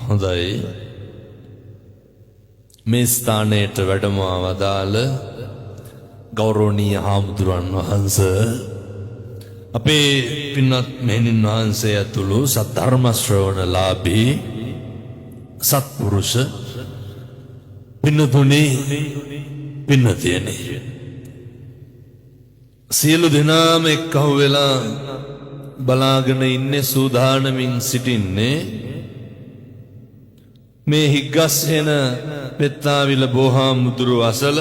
හොඳයි මේ ස්ථානයට වැඩම වදාළ ගෞරවනීය හාමුදුරන් වහන්සේ අපේ පින්වත් මෙහෙණින් වහන්සේ ඇතුළු සද්ධර්ම ශ්‍රවණලාභී සත්පුරුෂ පින්නතුනි පින්නතියනි සියලු දෙනාම එක්කහු වෙලා බලාගෙන ඉන්නේ සූදානමින් සිටින්නේ මේ හිග්ගස්හෙන පෙත්තාවිල බෝහාමුදුරු අසල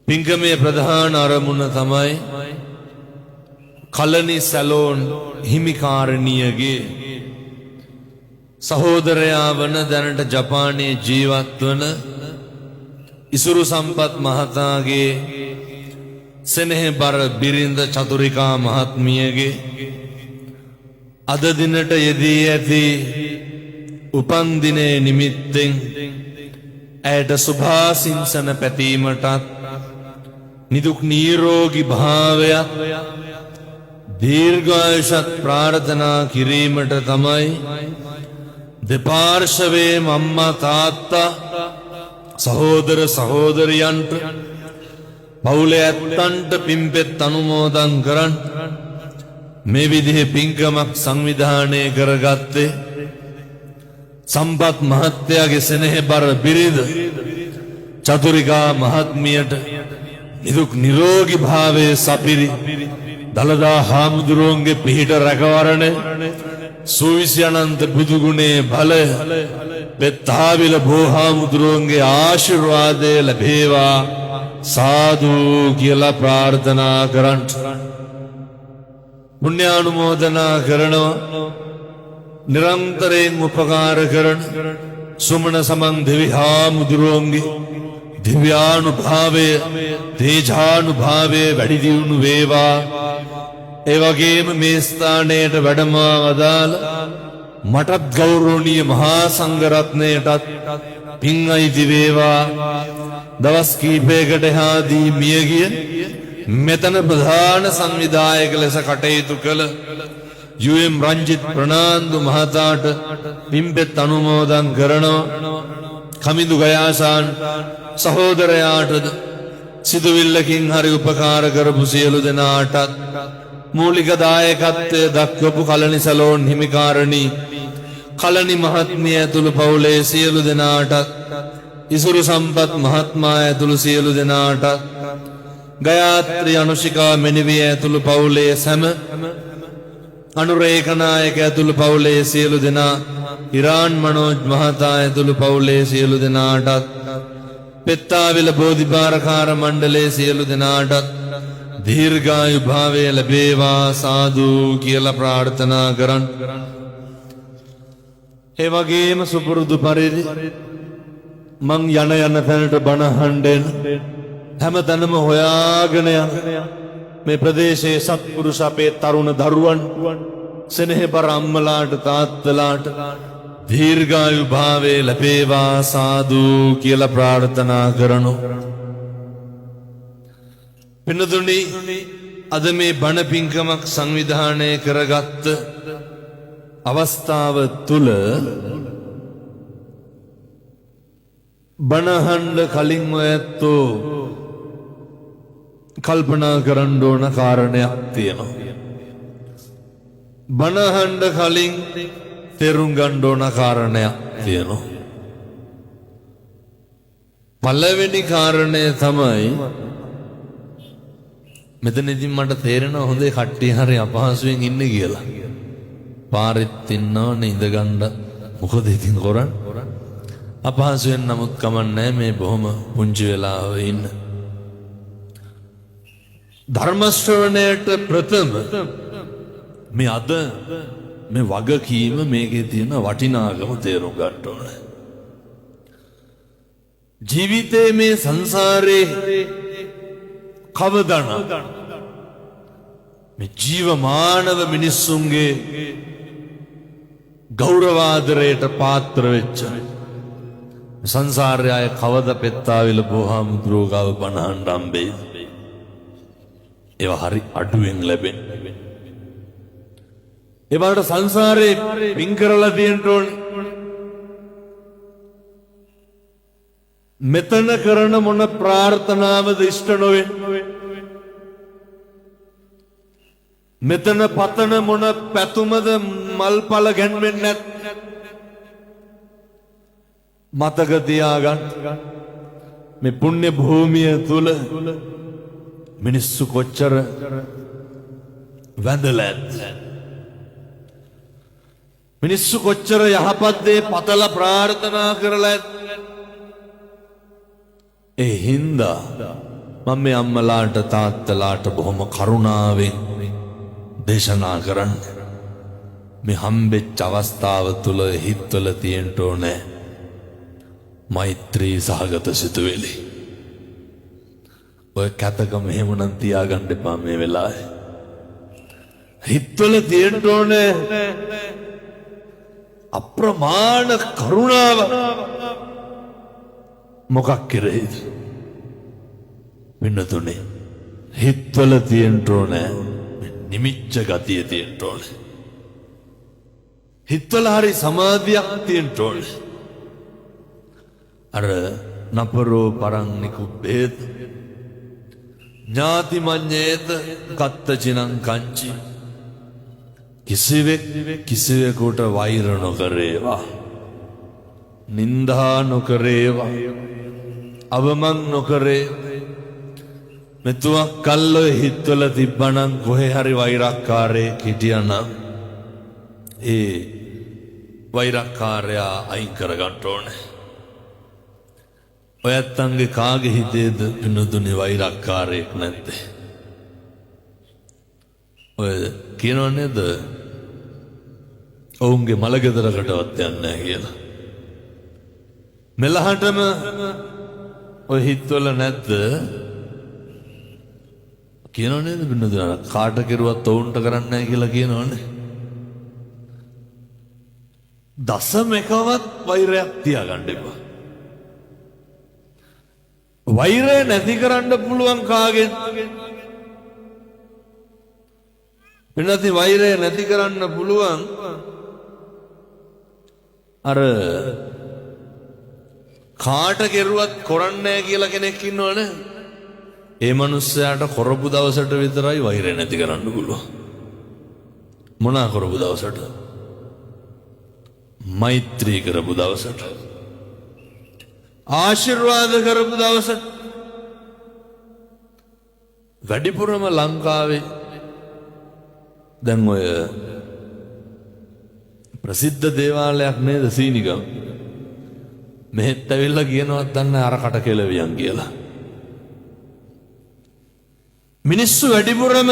පින්කමේ ප්‍රධාන අරමුණ තමයි කලනි සැලෝන් හිමිකාරණියගේ සහෝදරයා වන දැනට ජපානයේ ජීවත් වන ඉසුරු සම්පත් මහතාගේ සෙනෙහබර බිරිඳ චතුරිකා මහත්මියගේ අද දිනට යෙදී ඇති උපන් දිනයේ නිමිත්තෙන් ඇයට සුභාසිංසන පැතීමටත් නිදුක් නිරෝගී භාවයත් දීර්ඝායුෂත් ප්‍රාර්ථනා කිරීමට තමයි දෙපාර්ශවයේ අම්මා තාත්තා සහෝදර සහෝදරියන්ට පවුලේ ඇත්තන්ට පින්පෙත් අනුමෝදන් කරන් මේ විදිහේ පින්කමක් සංවිධානය කරගත්තේ සම්පත් මහත්තයාගේ සෙනෙහබර බිරිඳ චතුරිකා මහත්මියට නිදුක් නිරෝගී භාවයේ සපිරි දලදා හාමුදුරුවන්ගේ පිහිට රැකවරණ සූවිසි අනන්ත බුදුගුණේ බලය පෙත්තාවිල බෝහාමුදුරුවන්ගේ ආශිර්වාදය ලැබේවා සාදු කියලා ප්‍රාර්ථනා කරන්න පුණ්‍යානුමෝදනා කරනවා නිරන්තරයෙන් උපකාර කරන සුමන සමන් දෙවි හාමුදුරුවන්ගේ දිව්‍යානුභාවය තේජානුභාවය වැඩි දියුණු වේවා ඒ වගේම මේ ස්ථානයට වැඩම වදාළ මටත් ගෞරවනීය මහා සංඝරත්නයටත් පින් අයිති වේවා දවස් කීපයකට එහාදී මියගිය මෙතන ප්‍රධාන සංවිධායක ලෙස කටයුතු කළ යුඑම් රංජිත් ප්‍රනාන්දු මහතාට පින්පෙත් අනුමෝදන් කරනවා කමිඳු ගයාසාන් සහෝදරයාටද සිදුවිල්ලකින් හරි උපකාර කරපු සියලු දෙනාටත් මූලික දායකත්වය දක්වපු කලනි සැලෝන් හිමිකාරණී කලනි මහත්මිය ඇතුළු පවුලේ සියලු දෙනාටත් ඉසුරු සම්පත් මහත්මයා ඇතුළු සියලු දෙනාටත් ගයාත්‍රි අනුශිකා මෙනිවිය ඇතුළු පවුලේ සැම අනුරේකනායක ඇතුළු පවුලේ සියලු දෙනා ඉරාන් මනෝජ් මහතා ඇතුළු පවුලේ සියලු දෙනාටත් පෙත්තාවිල බෝධිපාරකාර මණ්ඩලයේ සියලු දෙනාටත් දීර්ඝායු භාවය ලැබේවා සාදු කියලා ප්‍රාර්ථනා කරන් ඒ වගේම සුපුරුදු පරිදි මං යන තැනට බණ අහන්න හැමතැනම හොයාගෙන යන මේ ප්‍රදේශයේ සත්පුරුෂ අපේ තරුණ දරුවන් සෙනෙහබර අම්මලාට තාත්තලාට දීර්ඝායු භාවය ලැබේවා සාදු කියලා ප්‍රාර්ථනා කරනු පින්නතුනි අද මේ බණ පින්කමක් සංවිධානය කරගත්ත අවස්ථාව තුල බණහඬ කලින් ඔයත්ෝ කල්පනා කරන්න ඕන කාරණයක් තියෙනවා බණහඬ කලින් තේරුම් ගන්න ඕන කාරණයක් තියෙනවා පළවෙනි කාරණය තමයි මෙතනදී මට තේරෙනවා හොඳේ කට්ටිය හරි අපහසුයෙන් ඉන්නේ කියලා පාරෙත් ඉන්නවනේ ඉඳගන්න මොකද ඉතින් කරන්නේ අපහසුයෙන් නමුත් කමන්නේ මේ බොහොම පුංචි වෙලාව ඉන්න ධර්ම ශ්‍රවණයට ප්‍රථම මේ අද මේ වගකීම මේකේ තියෙන වටිනාකම තේරුම් ගන්න ඕනේ ජීවිතේ මේ සංසාරේ කවදන මේ ජීවමානව මිනිස්සුන්ගේ ගෞරවාදරයට පාත්‍ර වෙච්ච සංසාරය අය කවද පෙත්තාවිල බෝහාමුදුරුවෝ ගාව බණහඬ හම්බෙයිද ඒවා හරි අඩුවෙන් ලැබෙන ඒ වලට සංසාරේ වින් කරලා තියෙන්න ඕනේ. මෙතන කරන මොන ප්‍රාර්ථනාවද ඉෂ්ට නොවේ. මෙතන පතන මොන පැතුමද මල්පල ගැන්වෙන්නේ නැත්. මතක තියාගන්න මේ පුණ්‍ය භූමිය තුල මිනිස්සු කොච්චර වැඳලත්, මිනිස්සු කොච්චර යහපත් දේ පතලා ප්‍රාර්ථනා කරලා. ඒ හින්දා මම මේ අම්මලාට තාත්තලාට බොහොම කරුණාවෙන් දේශනා කරන්න. මේ හම්බෙච්ච අවස්ථාව තුල හිතවල තියෙන්න ඕනේ මෛත්‍රී සහගත සිතුවිලි. ඔය කැතකම එහෙමනම් තියාගන්න එපා මේ වෙලාවේ. හිතවල තියෙන්න ඕනේ අප්‍රමාණ කරුණාව. මොකක් කෙරෙහිද? පින්නතුනේ හිතවල තියෙන්න ඕනේ නිමිච්ච ගතිය තියෙන්න ඕනේ. හිතවල හරි සමාධියක් තියෙන්න ඕනේ. අර නපරෝ පරං නිකුබ්බේත ඥාති මඤ්ඤේත කත්තචිනං කංචි. කිසිවෙක් කිසිවෙකුට වෛර නොකරේවා, නින්දා නොකරේවා, අවමන් නොකරේ. මෙතුවක් කල්ලොය හිත්වල තිබ්බනම් කොහේ හරි වෛරක්කාරයෙක් හිටියනම් ඒ වෛරක්කාරයා අයින් කරගන්න ඕනේ. ඔය ඇත්තන්ගේ කාගේ හිතේද පිනුදුනේ වෛරක්කාරයෙක් නැද්ද? ඔය කියනව නේද ඔවුන්ගේ මලගෙදරකටවත් යන්නේ නැහැ කියලා. මෙලහටම ඔය හිතවල නැද්ද? කියනව නේද පිනුදුනා කාට කෙරුවත් ඔවුන්ට කරන්නේ නැහැ කියලා කියනවනේ. දසම එකවත් වෛරයක් තියාගන්න එපා. වෛරය නැති කරන්න පුළුවන් කාගෙන්? වෙනති වෛරය නැති කරන්න පුළුවන් අර කාට කෙරුවත් කරන්නේ කියලා කෙනෙක් ඉන්නවනේ. ඒ මනුස්සයාට කරපු දවසට විතරයි වෛරය නැති කරන්න පුළුවන්. මොනා කරපු දවසට? මෛත්‍රී කරපු දවසට, ආශිර්වාද කරපු දවසට. වැඩිපුරම ලංකාවේ දැන් ඔය ප්‍රසිද්ධ දේවාලයක් නේද සීනිගම. මෙහෙත් ඇවිල්ලා කියනවත් දන්නේ අර කට කෙලවියන් කියලා. මිනිස්සු වැඩිපුරම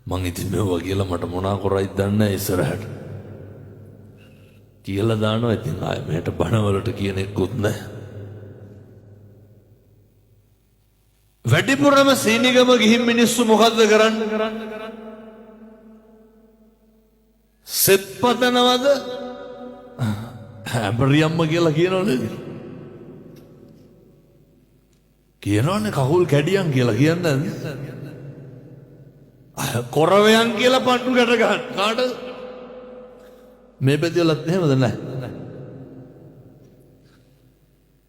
මං ඉතින් මෙව්වා කියලා මට මොනා කරයිද දන්නේ නැහැ. ඉස්සරහට කියලා දානවා. ඉතින් ආයෙ මෙහෙට බණවලට කියන එක්කුත් නැහැ. වැඩිපුරම සීනිගම ගිහින් මිනිස්සු මොකද්ද කරන්නේ? සෙත් පතනවද? හැඹරියම්ම කියලා කියනවනේ. කියනවනේ කකුල් කැඩියන් කියලා කියන්නේ නැද්ද? කොරවයන් කියලා පණ්ඩු ගැට ගන්න. කාටද? මේ බෙදලත් එහෙමද නැහැ.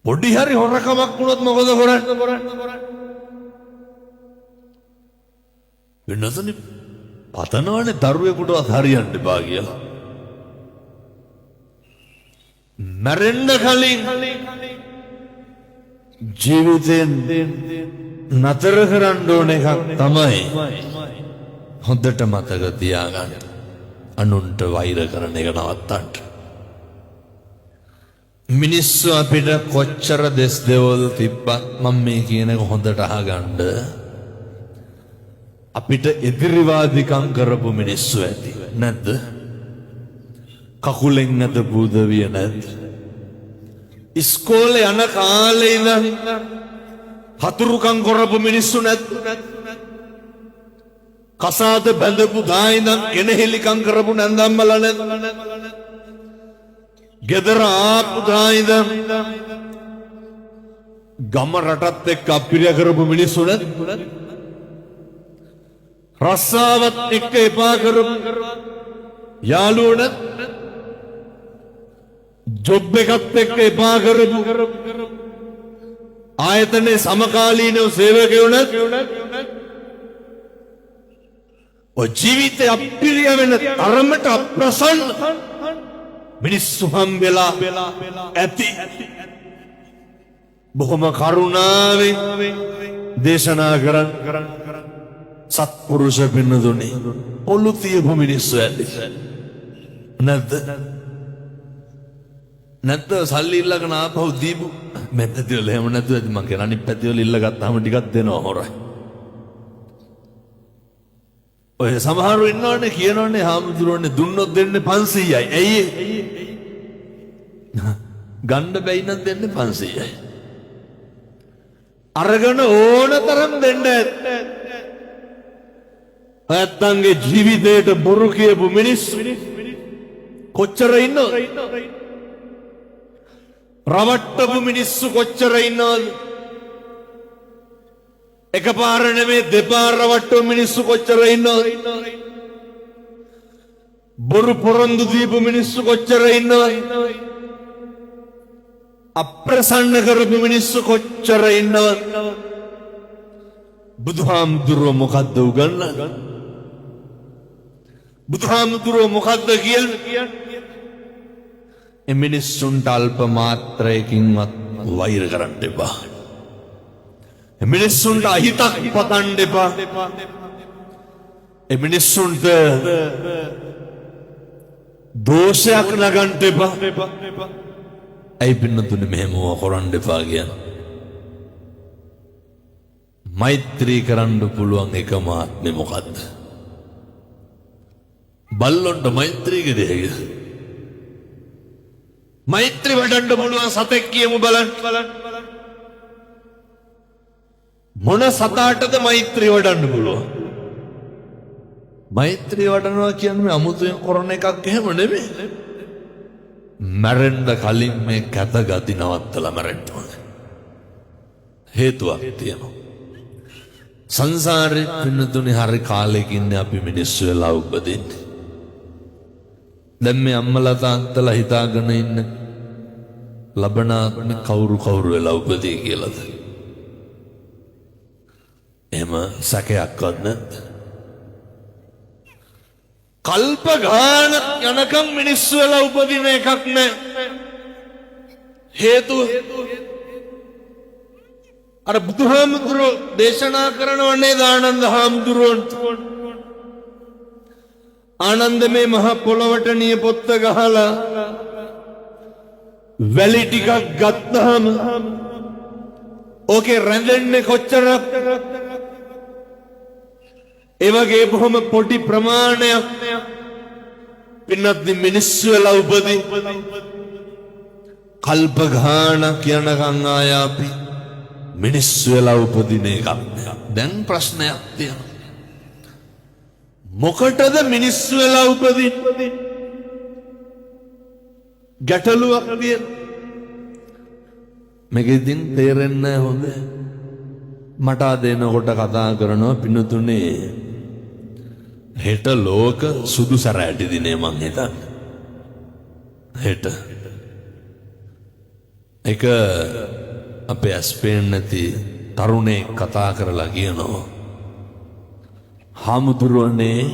පොඩි හරි හොරකමක් වුණොත් මොකද කරන්නේ? වෙනසනේ පතනවනේ දරුවෙකුටවත් හරියන්න එපා කියලා. මැරෙන්න කලින් ජීවිතෙන් නතර කරන්න ඕන එකක් තමයි හොඳට මතක තියාගන්න. අනුන්ට වෛර කරන එක නවත්තන්න. මිනිස්සු අපිට කොච්චර දෙස් දෙවල් තිබ්බත් මම මේ කියන එක හොඳට අහගන්න. අපිට එදිරිවාදිකම් කරපු මිනිස්සු ඇති නැද්ද? කකුලෙන් අත බුදවිය නැද්ද? ඉස්කෝලේ යන කාලේ ඉඳන් හතුරුකම් කරපු මිනිස්සු නැද්ද? කසාද බැඳපු දා ඉඳන් කෙනෙහිලිකම් කරපු නැන්දම්මලා නැද්ද? ගෙදර ආපු දා ඉඳන් ගම රටත් එක්ක අපිරිය කරපු මිනිස්සු නැද්ද? රස්සාවත් එක්ක එපා කරපු යාළුවන ජොබ් එකත් එක්ක එපා කරපු ආයතනයේ සමකාලීනව සේවකයොනත් ඔය ජීවිතේ අපිරිය වෙන තරමට අප්‍රසන්න මිනිස්සු හම්බෙලා ඇති බොහොම කරුණාවෙන් දේශනා කරන් සත්පුරුෂ පින්නතුනි ඔලු තියපු මිනිස්සු ඇති නැත්ද සල්ලි ඉල්ලගෙන ආපහු දීපු මැදතිවල එහෙම නැතුව ඇති මං කියන අනිත් පැතිවල ඉල්ල ගත්තාම ටිකක් දෙනවා හොරයි ඔය සමහරු ඉන්නවනේ කියනවනේ හාමුදුරුවනේ දුන්නොත් දෙන්නේ 500යි ඇයි ගන්න බැයි නම් දෙන්නේ 500යි අරගෙන ඕන තරම් දෙන්න ඇත්තන්ගේ ජීවිතේට බොරු කියපු මිනිස්සු කොච්චර ඉන්නවද රවට්ටපු මිනිස්සු කොච්චර ඉන්නවද එකපාර නෙමේ දෙපාර රවට්ටපු මිනිස්සු කොච්චර ඉන්නවද බොරු පොරොන්දු දීපු මිනිස්සු කොච්චර ඉන්නවද අප්‍රසන්න කරපු මිනිස්සු කොච්චර ඉන්නවද බුදුහාමුදුරුවෝ මොකද්ද උගන්වන්නේ බුදුහාමුදුරුවෝ මොකද්ද කියන්නේ මිනිස්සුන්ට අල්ප මාත්‍රයකින්වත් වෛර කරන්න එපා මිනිස්සුන්ට අහිතක් පතන්න එපා මිනිස්සුන්ට දෝෂයක් නගන්න එපා ඇයි පින්නතුනේ මෙහෙම කරන්න එපා කියන්නේ මෛත්‍රී කරන්න පුළුවන් එකම ආත්මේ මොකද්ද බල්ලොන්ට මෛත්‍රී කරේද මෛත්‍රී වඩන්න පුළුවන් සතෙක් කියමු බලන්න මොන සතාටද මෛත්‍රී වඩන්න පුළුවන් මෛත්‍රී වඩනවා කියන්නේ අමුතුවෙන් කරන එකක් එහෙම නෙමෙයි මැරෙන්න කලින් මේ කැත ගති නවත්තලා මැරෙන්න ඕනේ හේතුවක් තියෙනවා සංසාරේ පින්නතුනේ හරි කාලෙකින් අපි මිනිස්සු වෙලා උපදින්නේ දැන් මේ අම්මලා තාත්තලා හිතාගෙන ඉන්න ලබනාත්ම කවුරු වෙලා උපදී කියලාද එහෙම සැකයක්වත් නැද්ද කල්ප ගාන යනකම් මිනිස්සු වෙලා උපදින එකක් නෑ හේතුව අර බුදුහාමුදුරුවෝ දේශනා කරනවනේ ආනන්ද හාමුදුරුවන්ට ආනන්ද මේ මහ පොළවට නියපොත්ත ගහලා වැලි ටිකක් ගත්තාම ඕකේ රැඳෙන්නේ කොච්චරක් ඒ වගේ බොහොම පොඩි ප්‍රමාණයක් පින්නත් මිනිස්සු වෙලා උපදී කල්ප ගානක් යනකම් ආය අපි මිනිස්සු වෙලා උපදින එකක් දැන් ප්‍රශ්නයක් තියෙනවා මොකටද මිනිස්සු වෙලා උපදින්නේ ගැටලුවක් තියෙන මේක ඉතින් තේරෙන්නේ නැහැ හොඳ මට දෙනකොට කතා කරනවා පින්නතුනේ හෙට ලෝක සුදු සැරෑටි දිනේ මං හිතන්නේ හෙට එක අපේ ඇස්පේන් නැති තරුණේ කතා කරලා කියනවා හාමුදුරුවනේ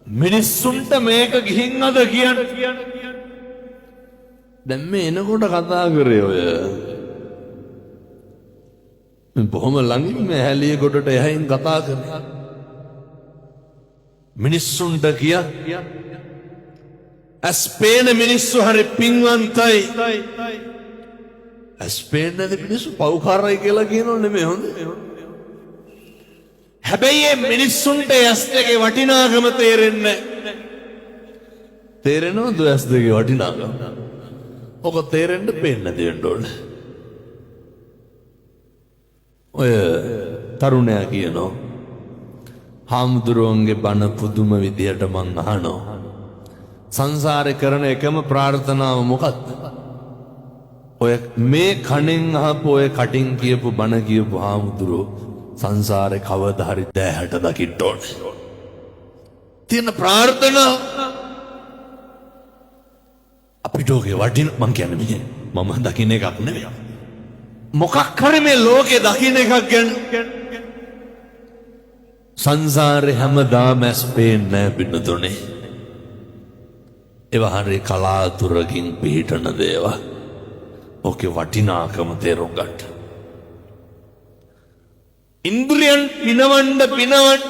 මිනිස්සුන්ට මේක ගිහින් අද කියන්නේ දැන් මේ එනකොට කතා කරේ ඔය බොහොම ළඟින් මේ හැලිය කොටට එහයින් කතා කරේ මිනිස්සුන්ට කිය ඇස්පේන මිනිස්සු හරි පින්වන්තයි ඇස්පේන නැති මිනිස්සු පව්කාරයි කියලා කියනෝ නෙමෙයි හොඳ හැබැයි මේ මිනිස්සුන්ට ඇස් දෙකේ වටිනාකම තේරෙන්නේ තේරෙනවද ඇස් දෙකේ වටිනාකම ඔක තේරෙන්න පේන්න දෙන්න ඕනේ ඔය තරුණයා කියනවා හාමුදුරුවන්ගේ බණ පුදුම විදියට මං අහනවා සංසාරේ කරන එකම ප්‍රාර්ථනාව මොකක්ද ඔය මේ කණෙන් අහපු ඔය කටින් කියපු බණ කියපු හාමුදුරුවෝ සංසාරේ කවදා හරි දැහැට දකින්න ඕනේ. තියෙන ප්‍රාර්ථනාව අපිට ඔගේ වටින මං කියන්නේ මම දකින්න එකක් නෙවෙයි. මොකක් හරි මේ ලෝකේ දකින්න එකක් ගැන සංසාරේ හැමදාම ඇස් පේන්නේ නැහැ පින්නතුනේ. ඒවා හරි කලාතුරකින් පිහිටන දේවල්. ඔකේ වටිනාකම තේරුම් ගන්න. ඉන්ද්‍රියන් පිනවන්න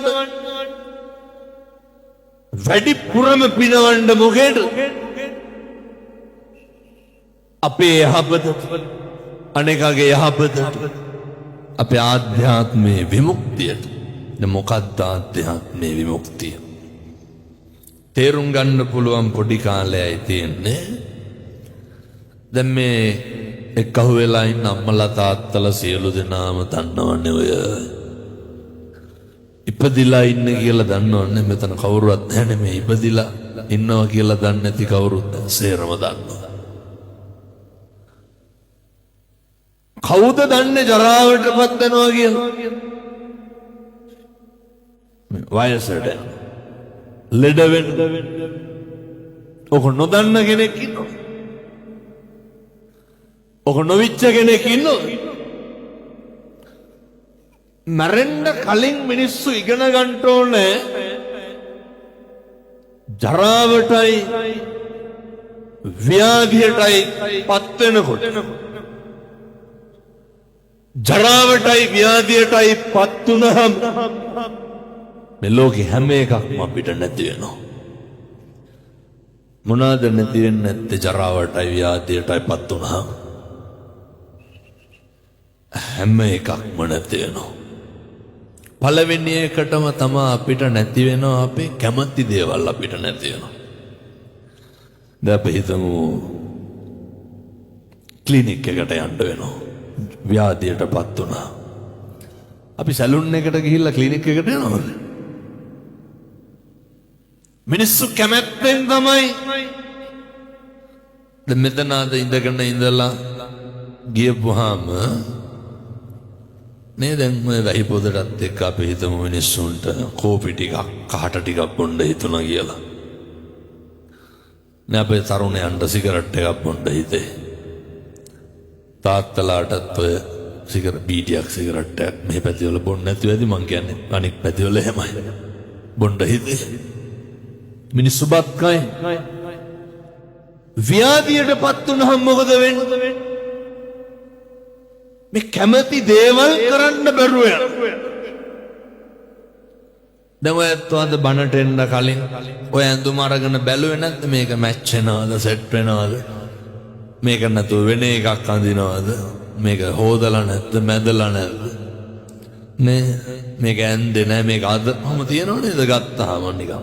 වැඩිපුරම පිනවන්න මොකේද? අපේ යහපත, අනේකගේ යහපත, අපේ ආධ්‍යාත්මේ විමුක්තියට. මොකක්ද ආධ්‍යාත්මේ විමුක්තිය? තේරුම් ගන්න පුළුවන් පොඩි කාලයයි තියෙන්නේ. දැන් මේ එක්කහුව වෙලා ඉන්න අම්මලා තාත්තලා සියලු දෙනාම දන්නවන්නේ ඔය ඉපදිලා ඉන්න කියලා දන්නවන්නේ. මෙතන කවුරුවත් නැහැ මේ ඉපදිලා ඉන්නවා කියලා දන්නේ නැති කවුරුත් සේරම දන්නවා. කවුද දන්නේ ජරාවටපත් වෙනවා කියලා? වයසට ලෙඩ වෙන්න ඔක නොදන්න කෙනෙක් ඉන්නවා. ඔක නොවිච්ච කෙනෙක් ඉන්නවා. මරෙන්න කලින් මිනිස්සු ඉගෙන ගන්න ඕනේ ජරාවටයි ව්‍යාධියටයි පත් වෙනකොට. ජරාවටයි ව්‍යාධියටයි පත් වුණාම මේ ලෝකේ හැම එකක්ම අපිට නැති වෙනවා. මොනවාද නැති වෙන්නේ නැත්තේ? ජරාවටයි ව්‍යාධියටයි පත් වුණාම හැම එකක්ම නැති වෙනවා. පළවෙනි එකටම තමයි අපිට නැති වෙනවා අපේ කැමති දේවල් අපිට නැති වෙනවා. දැන් අපි හිතමු ක්ලිනික් එකට යන්න වෙනවා. ව්‍යාධියටපත් වුණා. අපි සැලුන් එකට ගිහිල්ලා ක්ලිනික් එකට යනවද? මිනිස්සු කැමැත්තෙන් තමයි. දැන් මෙතන අද ඉඳගෙන ඉඳලා ගියපුවාම නේ දැන් මේ වැහි පොදටත් එක්ක අපි හිතමු මිනිස්සුන්ට කෝපි ටිකක් කහට ටිකක් බොන්න හිතුණා කියලා. නේ අපේ තරුණයන්ට සිගරට් එකක් බොන්න හිතේ. තාත්තලාටත් ඔය බීඩියක් සිගරට් එකක් මේ පැතිවල බොන්න නැතුව ඇති. මං කියන්නේ අනික් පැතිවල එහෙමයි බොන්න හිතේ. මිනිස්සු බත් කයි. ව්‍යාධියටපත් වුණාම මොකද වෙන්නේ? මේ කැමති දේවල් කරන්න බැරුව යනවා. දැන් ඔයත් අද බණට එන්න කලින් ඔය ඇඳුම අරගෙන බැලුවේ නැත්නම් මේක මැච් වෙනවද සෙට් වෙනවද? මේක නැතුව වෙන එකක් අඳිනවද? මේක හොදලා නැද්ද මැදලා නැද්ද? නේ මේක ඇඳේ නැහැ මේක අදම තියනව නේද? ගත්තාම නිකන්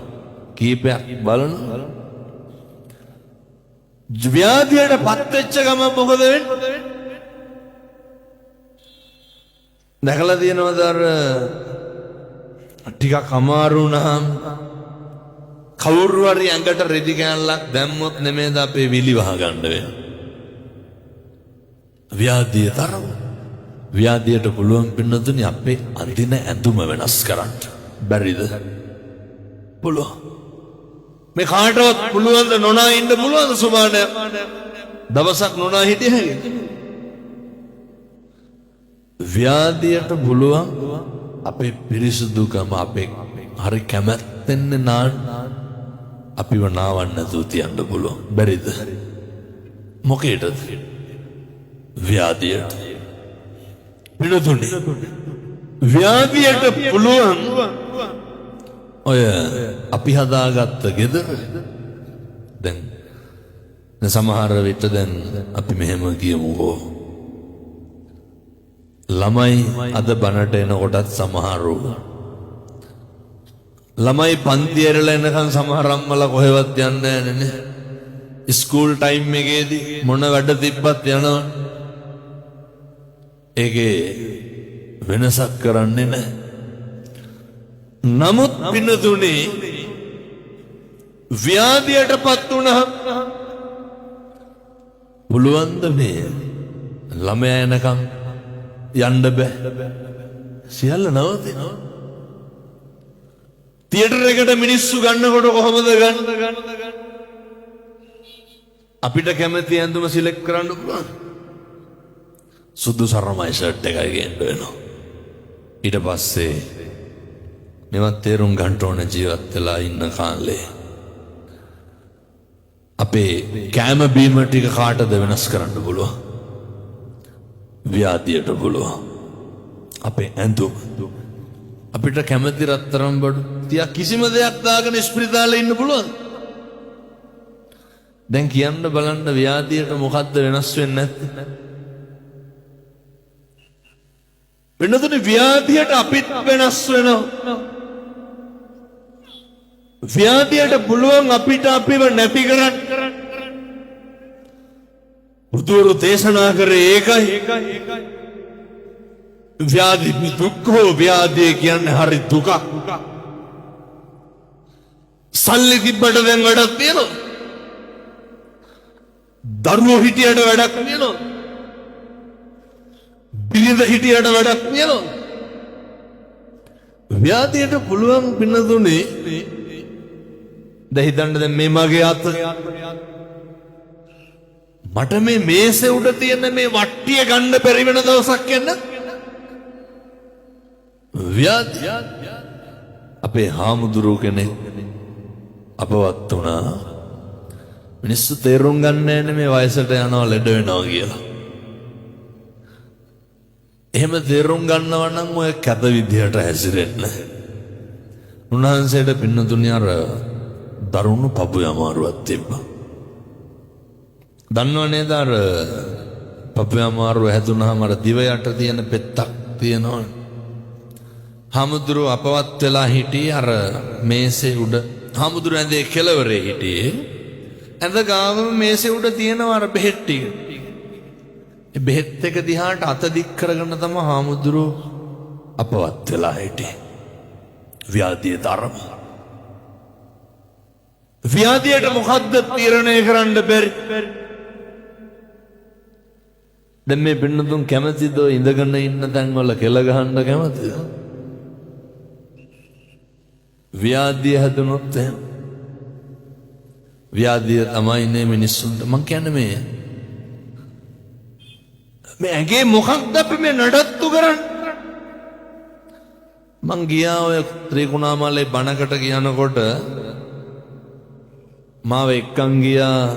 කීපයක් බලනවා. ව්‍යාධියටපත් වෙච්ච ගමන් මොකද වෙන්නේ? දැකලා තියෙනවද අර ටිකක් අමාරු වුණාම කවුරු හරි ඇඟට රෙදි කෑල්ලක් දැම්මොත් නෙමෙයිද අපේ විලි වහ ගන්න වෙන්නේ. ව්‍යාධිය තරම ව්‍යාධියට පුළුවන් පින්නතුනි අපේ අඳින ඇඳුම වෙනස් කරන්න. බැරිද? පුළුවන්. මේ කාටවත් පුළුවන්ද නොනා ඉන්න පුළුවන්ද? සුමාන දවසක් නොනා හිටිය හැකියි. ව්‍යාධියට පුළුවන් අපේ පිරිසුදුකම අපේ හරි කැමැත්තෙන් නාන්න අපිව නාවන්න නැතුව තියන්න පුළුවන්. බැරිද? මොකේද? ව්‍යාධියට. පිළිතුරේ ව්‍යාධියට පුළුවන් ඔය අපි හදාගත්ත ගෙදර. දැන් සමහර විට දැන් අපි මෙහෙම කියමුකෝ ළමයි අද බණට එනකොටත් සමහරු ළමයි පන්ති ඇරලා එනකන් සමහර අම්මලා කොහෙවත් යන්නේ නැහැ නේ. ස්කූල් ටයිම් එකේදී මොන වැඩ තිබ්බත් යනවා. ඒකේ වෙනසක් කරන්නේ නැහැ. නමුත් පින්නතුනේ ව්‍යාධියටපත් වුණාම පුළුවන් ද මේ ළමයා එනකන් යන්න බෑ. සියල්ල නවතිනවා. තියටර් එකට මිනිස්සු ගන්නකොට කොහොමද ගන්න? අපිට කැමති ඇඳුම සිලෙක්ට් කරන්න පුළුවන්. සුදු සරමයි ෂර්ට් එකයි ගේන්න වෙනවා. ඊට පස්සේ මෙවත් තේරුම් ගන්න ඕන ජීවත් වෙලා ඉන්න කාලේ අපේ කෑම බීම ටික කාටද වෙනස් කරන්න පුළුවන්? ව්‍යාධියට පුළුවන්. අපේ ඇඳුම අපිට කැමති රත්තරන් බඩු තියා කිසිම දෙයක් දාගෙන ස්පිරිතාලේ ඉන්න පුළුවන්. දැන් කියන්න බලන්න ව්‍යාධියට මොකද්ද වෙනස් වෙන්නේ නැත්තේ? වෙනතුනේ ව්‍යාධියට අපිත් වෙනස් වෙනවා. ව්‍යාධියට පුළුවන් අපිට අපිව නැති කරන්න. බුදුවරු දේශනා කරේ ඒකයි. ව්‍යාධි දුක්ඛෝ ව්‍යාධිය කියන්නේ හරි දුකක්. සල්ලි තිබ්බට දැන් වැඩක් තියෙනවා. දරුවෝ හිටියට වැඩක් තියෙනවා. බිරිඳ හිටියට වැඩක් තියෙනවා. ව්‍යාධියට පුළුවන් පින්නතුනේ දැන් දැන් මේ මගේ අත මට මේ මේසේ උඩ තියෙන මේ වට්ටිය ගන්න බැරි වෙන දවසක් එන්න. ව්‍යාධිය අපේ හාමුදුරුවෝ කෙනෙක් අපවත් වුණා. මිනිස්සු තේරුම් ගන්න නැහැ මේ වයසට යනවා ලෙඩ වෙනවා කියලා. එහෙම තේරුම් ගන්නව නම් ඔය කැත විදියට හැසිරෙන්න. උන්වහන්සේට පින්නතුණිය අර දරුණු පපු අමාරුවක් තිබ්බා. දන්නව නේද අර පපු අමාරුව හැදුනහම අර දිව යට තියෙන පෙත්තක් තියෙනවා. හාමුදුරුවෝ අපවත් වෙලා හිටියේ අර මේසේ උඩ. හාමුදුරුවෝ ඇඳේ කෙළවරේ හිටියේ. ඇඳ ගාවම මේසේ උඩ තියෙනවා අර බෙහෙත් ටික. ඒ බෙහෙත් එක දිහාට අත දික් කරගෙන තමයි හාමුදුරුවෝ අපවත් වෙලා හිටියේ. ව්‍යාධිය තරම. ව්‍යාධියට මොකද්ද තීරණය කරන්න බැරි? දැන් මේ පින්නතුන් කැමතිද ඉඳගෙන ඉන්න තැන් වල කෙල ගහන්න කැමතිද? ව්‍යාධිය හැදුනොත් එහෙම ව්‍යාධිය තමයි නේ මිනිස්සුන්ට මං කියන්නේ මේ ඇගේ මොකක්ද අපි මේ නඩත්තු කරන්නේ? මං ගියා ඔය ත්‍රිකුණාමලේ බණකට කියනකොට මාව එක්කන් ගියා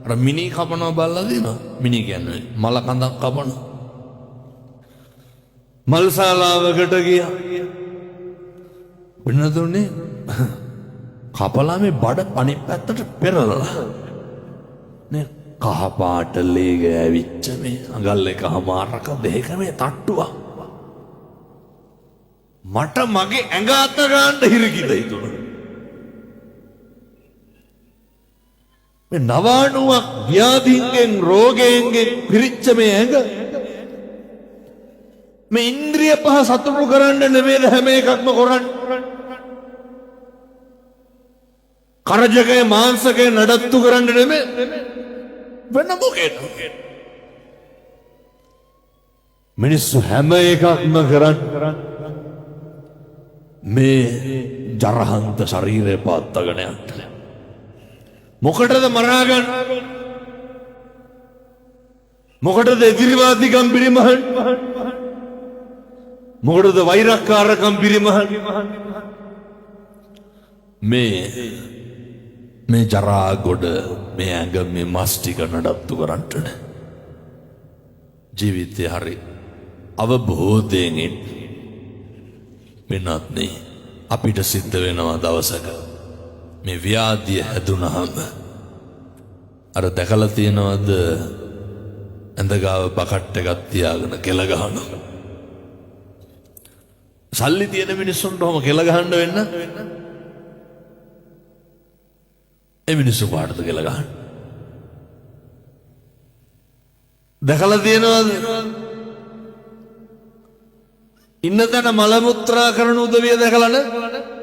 අර මිනි කපනවා බලලා දිනවා. මිනි කියන්නේ මල කඳක් කපන. මල් ශාලාවකට ගියා. වෙනදුනේ කපලා මේ බඩ අනිත් පැත්තට පෙරලලා නේ කහ පාට ලේ ගෑවිච්ච මේ අඟල් එකමාරක දෙක මේ තට්ටුවක්. මට මගේ ඇඟ අත ගන්න හිරිකිද හිතුණා. මේ නවානුවක් ව්‍යාධින්ගෙන් රෝගයෙන්ගෙන් පිරිච්ච මේ ඇඟ මේ ඉන්ද්‍රිය පහ සතුටු කරන්න නෙමෙයි හැම එකක්ම කරන්නේ. කරජකේ මාංශකේ නඩත්තු කරන්න නෙමෙයි වෙන මොකේද? මිනිස්සු හැම එකක්ම කරන්නේ මේ ජරහන්ත ශරීරය පාත්තගෙන යන්න. මොකටද මරාගන්න? මොකටද එදිරිවාදීකම් පිරිමහන්? මොකටද වෛරක්කාරකම් පිරිමහන්? මේ ජරා ගොඩ මේ ඇඟ මේ මස් ටික නඩත්තු කරන්නට ජීවිතේ හරි අවබෝධයෙන් වෙනත් නේ අපිට සිද්ධ වෙනවා දවසක මේ ව්‍යාධිය හැදුනහම අර දැකලා තියෙනවද ඇඳගාව බකට් එකක් තියාගෙන කෙල ගහනවා. සල්ලි තියෙන මිනිස්සුන්ට ඔහම කෙල ගහන්න වෙන්න ඒ මිනිස්සු පාටද කෙල ගහන්න දැකලා තියෙනවද? ඉන්න තැන මල මුත්‍රා කරන උදවිය දැකලා නැ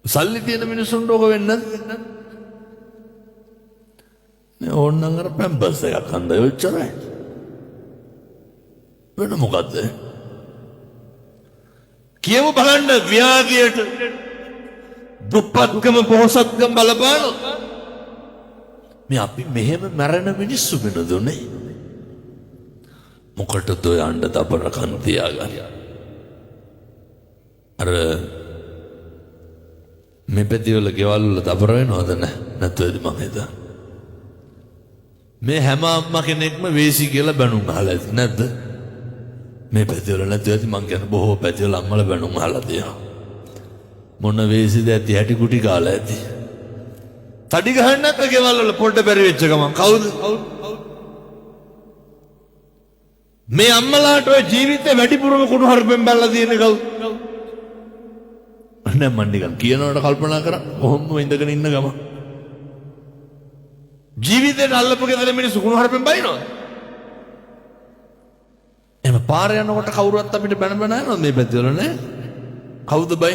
සල්ලි තියෙන මිනිස්සුන්ට ඕක වෙන්න ඕන්නම් අර පැම්පස් එකක් හන්දයි ඔච්චරයි. වෙන මොකද්ද? කියමු බලන්න ව්‍යාධියට දුප්පත්කම පොහොසත්කම බලපාන මේ අපි මෙහෙම මැරෙන මිනිස්සු වෙනදුනේ මොකටද ඔය අඬ දබරකන් තියාගන්න? අර මේ පැතිවල ගෙවල් වල දබර වෙනවද නැත්නම් මම හිතා මේ හැම අම්මා කෙනෙක්ම වේසි කියලා බැනුම් අහලා ඇති නැද්ද? මේ පැතිවල නැත්නම් ඇති මං කියන බොහෝ පැතිවල අම්මලා බැනුම් අහලා තියෙනවා. මොන වේසිද ඇති හැටි කුටි කාලා ඇති. තඩි ගහන්න නැත්නම් ගෙවල් වල පොඩ බැරි වෙච්ච ගමන් කවුද? මේ අම්මලාට ඔය ජීවිතේ වැඩිපුරම කුණු හරුපෙන් බැලලා තියෙන කවුද? නෑ මන් නිකන් කියනවට කල්පනා කරා කොහොම ඉඳගෙන ඉන්න ගම ජීවිතේට අල්ලපු ගෙදර මිනිස්සු කුණු හරුපෙන් බයිනවද? එහෙම පාර යනකොට කවුරුවත් අපිට බැන යනවද මේ පැතිවල නෑ? කවුද බයි?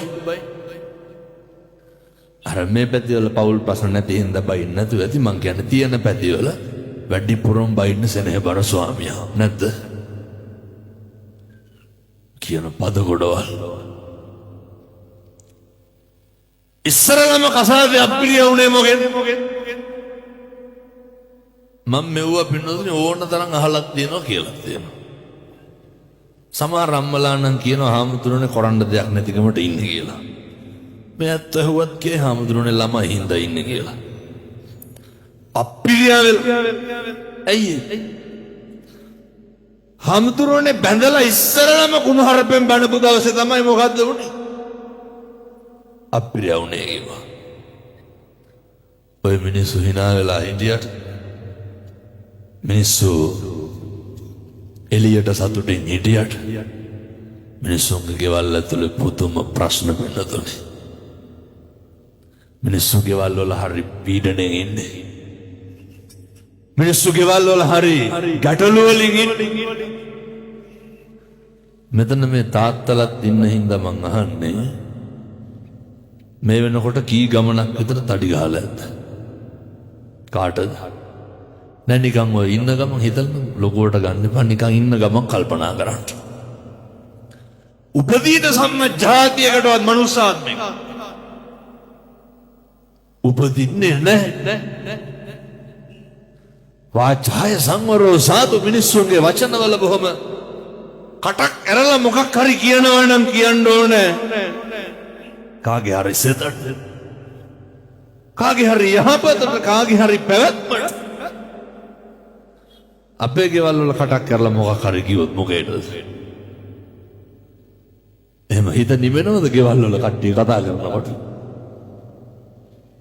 අර මේ පැතිවල පවුල් ප්‍රශ්න නැති හින්දා බයින්න නැතුව ඇති මං කියන්නේ තියෙන පැතිවල වැඩිපුරම බයින්න සෙනෙහබර ස්වාමියා නැද්ද? කියන පද ගොඩවල් ඉස්සරලම කසාදේ අප්පිරිය වුණේ මොකෙන්ද? මම මෙව්වා පින්නතුනේ ඕන තරම් අහලක් තියෙනවා කියලා තියෙනවා. සමහර අම්මලා නම් කියනවා හාමුදුරනේ කරන්න දෙයක් නැතිකමට ඉන්නේ කියලා. මේ ඇත්ත හුවත් කියේ හාමුදුරනේ ළමයි හින්දා ඉන්නේ කියලා. අප්පිරියවල ඇයි හාමුදුරනේ බැඳලා ඉස්සරලම කුණුහරුපෙන් බණපු දවසේ තමයි මොකද්ද උනේ? අප්පිරිය වුණේ කිව්වා. ඔය මිනිස්සු hina වෙලා හිටියට මිනිස්සු එළියට සතුටින් හිටියට මිනිස්සුන්ගේ ගෙවල් ඇතුලේ පුදුම ප්‍රශ්න වෙනතුනේ. මිනිස්සු ගෙවල් වල හරි පීඩණයෙන් ඉන්නේ. මිනිස්සු ගෙවල් වල හරි ගැටලු වලින් ඉන්නේ. මෙතන මේ තාත්තලත් ඉන්න හින්දා මං අහන්නේ මේ වෙනකොට කී ගමනක් විතර තඩි ගහලා ඇද්ද? කාටද? නෑ නිකන් ඔය ඉන්න ගමන් හිතන්න ලොකුවට ගන්න එපා නිකන් ඉන්න ගමන් කල්පනා කරන්න. උපදීන සම්මජාතියකටවත් මනුස්සාත්මයක උපදින්නේ නැහැ. වාචාය සංවරෝ සාදු මිනිස්සුන්ගේ වචනවල බොහොම කටක් ඇරලා මොකක් හරි කියනවා නම් කියන්න ඕනේ. කාගේ හරි සිතට කාගේ හරි යහපතට කාගේ හරි පැවැත්මට අපේ ගෙවල් වල කටක් කරලා මොකක් හරි කිව්වොත් මොකේද? එහෙම හිත නිවෙනවද ගෙවල් වල කට්ටිය කතා කරනකොට?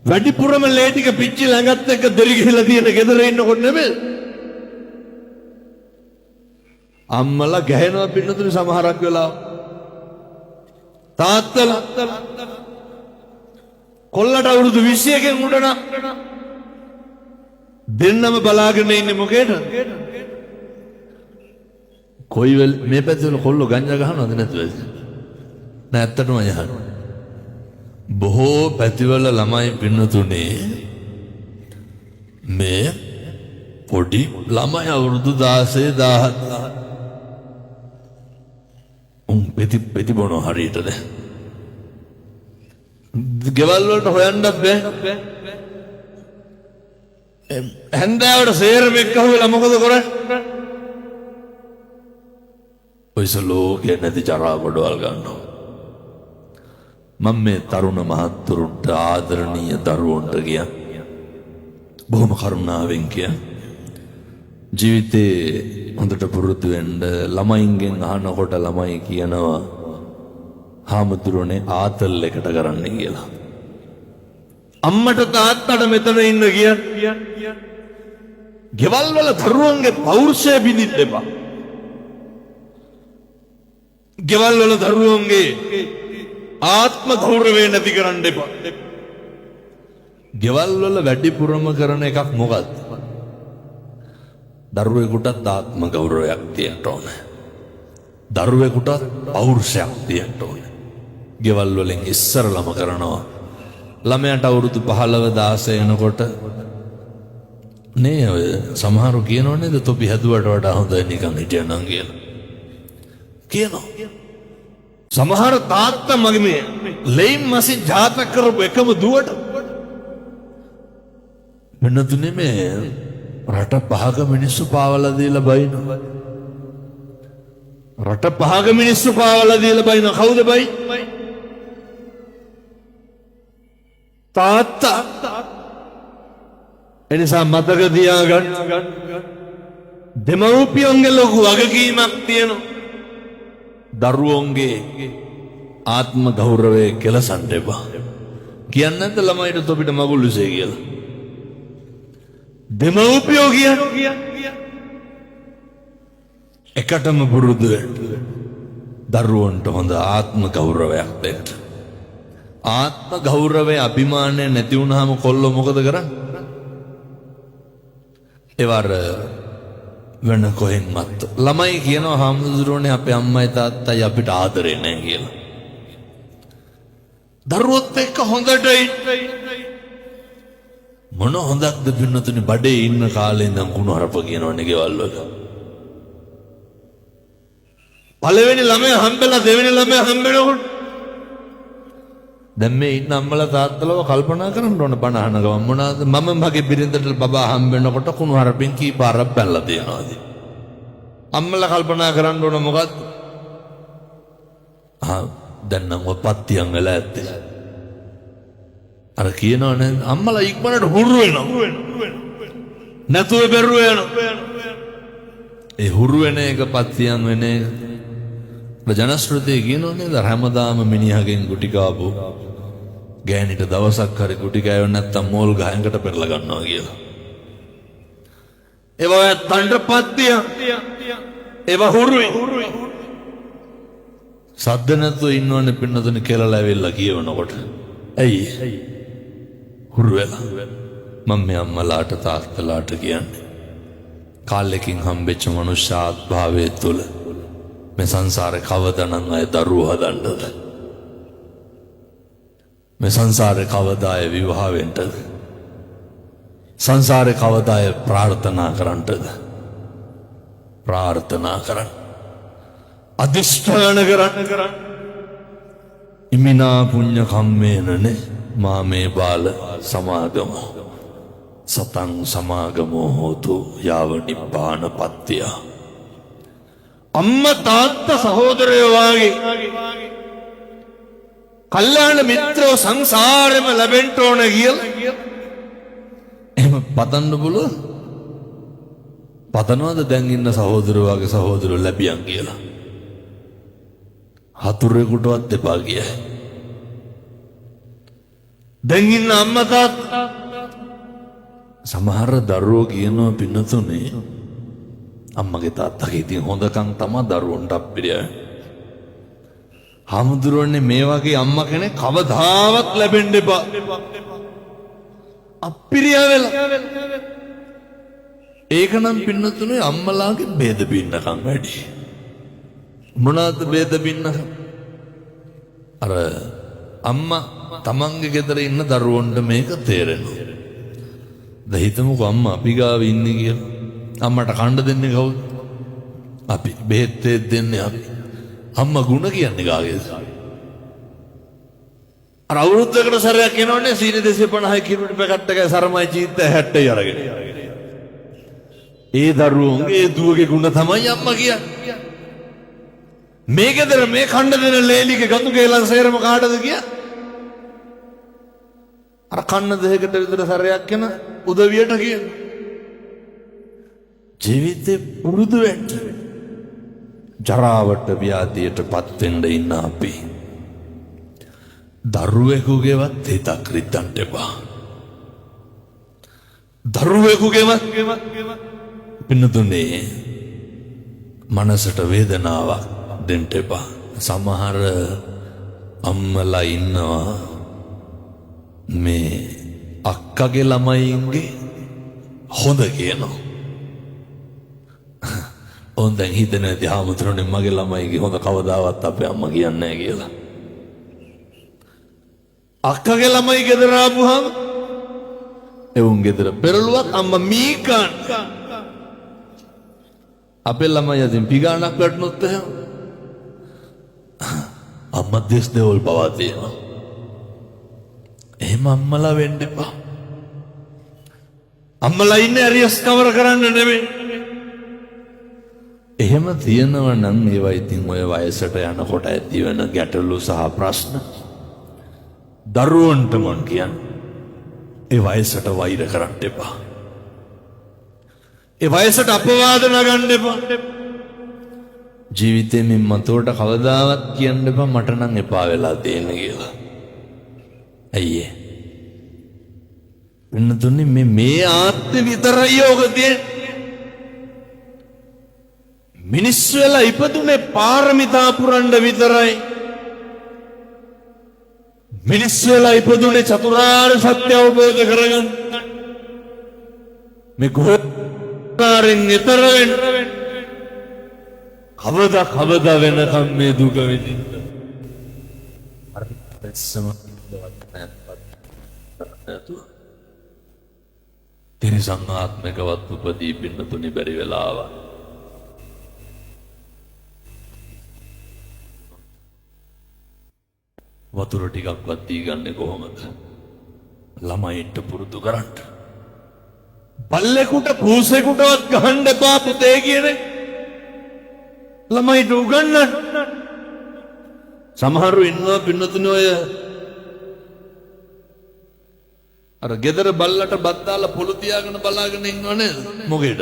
වැඩිපුරම ලේ ටික පිච්චි ළඟත් එක්ක දෙරි ගිහලා තියෙන ගෙදර ඉන්නකොට නෙමෙයි. අම්මලා ගැහෙනවා පින්නතුනේ සමහරක් වෙලාව. තාත්තලා කොල්ලට අවුරුදු 21කින් උඩ නම් දෙන්නම බලාගෙන ඉන්නේ මොකේද? කොයි වෙල මේ පැත්තේ කොල්ලෝ ගංජා ගහනවද නැද්ද? නෑ ඇත්තටම යහන. බොහෝ පැතිවල ළමයි පින්නතුනේ මේ පොඩි ළමයි අවුරුදු 16 17 පෙති බොනෝ හරියටද? ගෙවල් වලට හොයන්නත් බෑ. හැන්දෑවට සේරම එක්කහුවෙලා මොකද කරන්නේ? ඔයස ලෝකේ නැති ජරා ගොඩවල් ගන්නවා. මම මේ තරුණ මහත්තුරුන්ට ආදරණීය දරුවන්ට කියන්නේ බොහොම කරුණාවෙන් ජීවිතේ හොඳට පුරුදු වෙන්න. ළමයින්ගෙන් අහනකොට ළමයි කියනවා හාමුදුරනේ ආතල් එකට කරන්න කියලා. අම්මට තාත්තට මෙතන ඉන්න කියන්නේ ගෙවල් වල දරුවන්ගේ පෞරුෂය බිඳින්න එපා. ගෙවල් වල දරුවන්ගේ ආත්ම ගෞරවය නැති කරන්න එපා. ගෙවල් වල වැඩිපුරම කරන එකක් මොකක්ද? දරුවෙකුටත් ආත්ම ගෞරවයක් තියෙන්න ඕනේ. දරුවෙකුටත් පෞරුෂයක් තියෙන්න ඕනේ. ගෙවල් වලින් ඉස්සරලම කරනවා. ළමයාට අවුරුදු 15 16 එනකොට නේ ඔය සමහරු කියනෝ නේද තොපි හැදුවට වඩා හොඳයි නිකන් හිටියනම් කියලා. කියනවා. සමහර තාත්තා මගේ මේ ලෙයින් මසින් ජාතක කරපු එකම දුවට වෙනතුනේ මේ රට පහක මිනිස්සු පාවලා දීලා බයිනවා. රට පහක මිනිස්සු පාවලා දීලා බයිනවා. කවුද බයි? තාත්තා. එනිසා මතක තියාගන්න දෙමව්පියන්ගේ ලොකු වගකීමක් තියෙනවා. දරුවෝන්ගේ ආත්ම ගෞරවය කෙලසන්න එපා. කියන්නේ නැද්ද ළමයිට තොපිට මගුල් විසේ කියලා? දෙමව්පියෝ කියන්නේ එකටම පුරුදු වෙන්න. දරුවන්ට හොඳ ආත්ම ගෞරවයක් දෙන්න. ආත්ම ගෞරවය අභිමානය නැති වුණාම කොල්ලෝ මොකද කරන්නේ? ඒවර වෙන කොහෙන්වත් ළමයි කියනවා හාමුදුරුවනේ අපේ අම්මයි තාත්තයි අපිට ආදරේ නැහැ කියලා. දරුවොත් එක්ක හොඳට මොන හොඳක්ද පින්නතුනි බඩේ ඉන්න කාලේ ඉඳන් කුණු හරප කියනවනේ ගෙවල් වල. පළවෙනි ළමයා හම්බෙලා දෙවෙනි ළමයා හම්බෙනකොට දැන් මේ ඉන්න අම්මලා තාත්තලව කල්පනා කරන්න ඕන බණ අහන ගමන් මොනවාද මම මගේ බිරිඳට බබා හම්බෙනකොට කුණු හරපෙන් කී පාරක් පැනලා තියනවාද? අම්මලා කල්පනා කරන්න ඕන මොකද්ද? දැන් නම් ඔපත්තියන් වෙලා ඇත්තේ. අර කියනවනේ අම්මලා ඉක්මනට හුරු වෙනවා. නැතුව බැරුව යනවා. ඒ හුරු වෙන එක පත්තියන් වෙන එක. ජනශ්‍රුතිය කියනෝනේ හැමදාම මිනිහගෙන් ගුටි කාපු ගෑනිට දවසක් හරි ගුටි කෑව නැත්තම් මෝල් ගහයකට පෙරලා ගන්නවා කියලා. ඒවා තණ්ඩපත්තිය. ඒවා හුරුයි. සද්ද නැතුව ඉන්නවනේ පින්නතුනේ කියලා ඇවිල්ලා කියවනකොට. ඇයි? හුරු වෙලා. මම මේ අම්මලාට තාත්තලාට කියන්නේ කාලෙකින් හම්බෙච්ච මනුෂ්‍යාත්භාවයේ තුල මේ සංසාරේ කවදානම් අය දරුවෝ හදන්නද? මේ සංසාරේ කවදා අය විවාහ වෙන්නද? සංසාරේ කවදා අය ප්‍රාර්ථනා කරන්නද? ප්‍රාර්ථනා කරන්න. අදිෂ්ඨාන කරන්න. ඉමිනා පුඤ්ඤ කම්මේනනේ මාමේ බාල සමාගමෝ සතං සමාගමෝ හෝතු යාව නිබ්බාන පත්තිය. අම්මා තාත්තා සහෝදරයෝ වාගේ කල්යාණ මිත්‍රෝ සංසාරෙම ලැබෙන්න ඕන කියලා එහෙම පතන්න පුළුවන්? පතනවද දැන් ඉන්න සහෝදරයෝ වාගේ සහෝදරයෝ ලැබියන් කියලා? හතුරෙකුටවත් එපා කියයි. දැන් ඉන්න අම්මා තාත්තා සමහර දරුවෝ කියනවා පින්නතුනේ අම්මගේ තාත්තගේ ඉතින් හොඳකම් තමයි දරුවන්ට අප්පිරිය. හාමුදුරුවනේ මේ වගේ අම්මා කෙනෙක් කවදාවත් ලැබෙන්න එපා. අප්පිරිය වෙලා. ඒකනම් පින්නතුනේ අම්මලාගේ ભેද බින්නකම් වැඩි. මොනවාද ભેද බින්නකම්? අර අම්මා තමන්ගේ ගෙදර ඉන්න දරුවන්ට මේක තේරෙනවා. දැන් හිතමුකෝ අම්මා අපි ගාව ඉන්නේ කියලා. අම්මට කන්න දෙන්නේ කවුද? අපි. බෙහෙත් දෙන්නේ අපි. අම්මා ගුණ කියන්නේ කාගේද? අර අවුරුද්දකට සැරයක් එනවනේ සීනි 250 කිලෝමීටර් පැකට් එකයි සරමයි චීත්ත 60යි අරගෙන. ඒ දරුවෝගේ දුවගේ ගුණ තමයි අම්මා කියන්නේ. මේ ගෙදර මේ කන්න දෙන ලේලිගේ ගඳු කේලන් සේරම කාටද කිය? අර කන්න දෙයකට විතර සැරයක් එන උදවියට කියන. ජීවිතේ පුරුදු වෙන්න. ජරාවට ව්‍යාධියට පත් වෙන්න ඉන්න අපි. දරුවෙකුගේවත් හිතක් රිද්දන්න එපා. දරුවෙකුගේවත් පින්නතුනේ මනසට වේදනාවක් දෙන්න එපා. සමහර අම්මලා ඉන්නවා මේ අක්කගේ ළමයින්ගේ හොඳ කියනවා. ඕන් දැන් හිතන ඇති හාමුදුරනේ මගේ ළමයිගේ හොඳ කවදාවත් අපේ අම්මා කියන්නේ නැහැ කියලා. අක්කගේ ළමයි ගෙදර ආපුවාම එවුන් ගෙදර පෙරළුවක් අම්මා මීකන්. අපේ ළමයි අදින් පිගානක් වැටුනොත් එහෙම අම්මා දෙස් දෙවල් පවා තියෙනවා. එහෙම අම්මලා වෙන්න එපා. අම්මලා ඉන්නේ ඇරියස් කවර කරන්න නෙමෙයි. එහෙම තියෙනව නම් ඒවා ඉතින් ඔය වයසට යනකොට ඇති වෙන ගැටලු සහ ප්‍රශ්න දරුවන්ට මං කියන්නේ ඒ වයසට වෛර කරන්න එපා. ඒ වයසට අපවාද නගන්න එපා. ජීවිතේ මේ මතෝට කවදාවත් කියන්න එපා මට නම් එපා වෙලා තියෙන කියලා. ඇයි ඒ? වෙනතුනේ මේ ආත්මෙ විතරයි යෝග තියෙන්නේ. මිනිස්සු වෙලා ඉපදුනේ පාරමිතා පුරන්න විතරයි. මිනිස්සු වෙලා ඉපදුනේ චතුරාර්ය සත්‍ය අවබෝධ කරගන්න. මේ ගෝකාරෙන් ඈතර වෙන්න. කවදා වෙනකම් මේ දුක විඳින්න. අර බැස්සම තිරිසන් ආත්මිකවත් උපදී පින්නතුනි බැරි වෙලාව. වතුර ටිකක්වත් දී ගන්නේ කොහොමද? ළමයින්ට පුරුදු කරන්න. බල්ලෙකුට පූසෙකුටවත් ගහන්න එපා පුතේ කියන්නේ. ළමයිට උගන්වන්න. සමහරු ඉන්නවා පින්නතුනි ඔය අර ගෙදර බල්ලට බත් දාලා පොළු තියාගෙන බලාගෙන ඉන්නව නේද? මොකේද?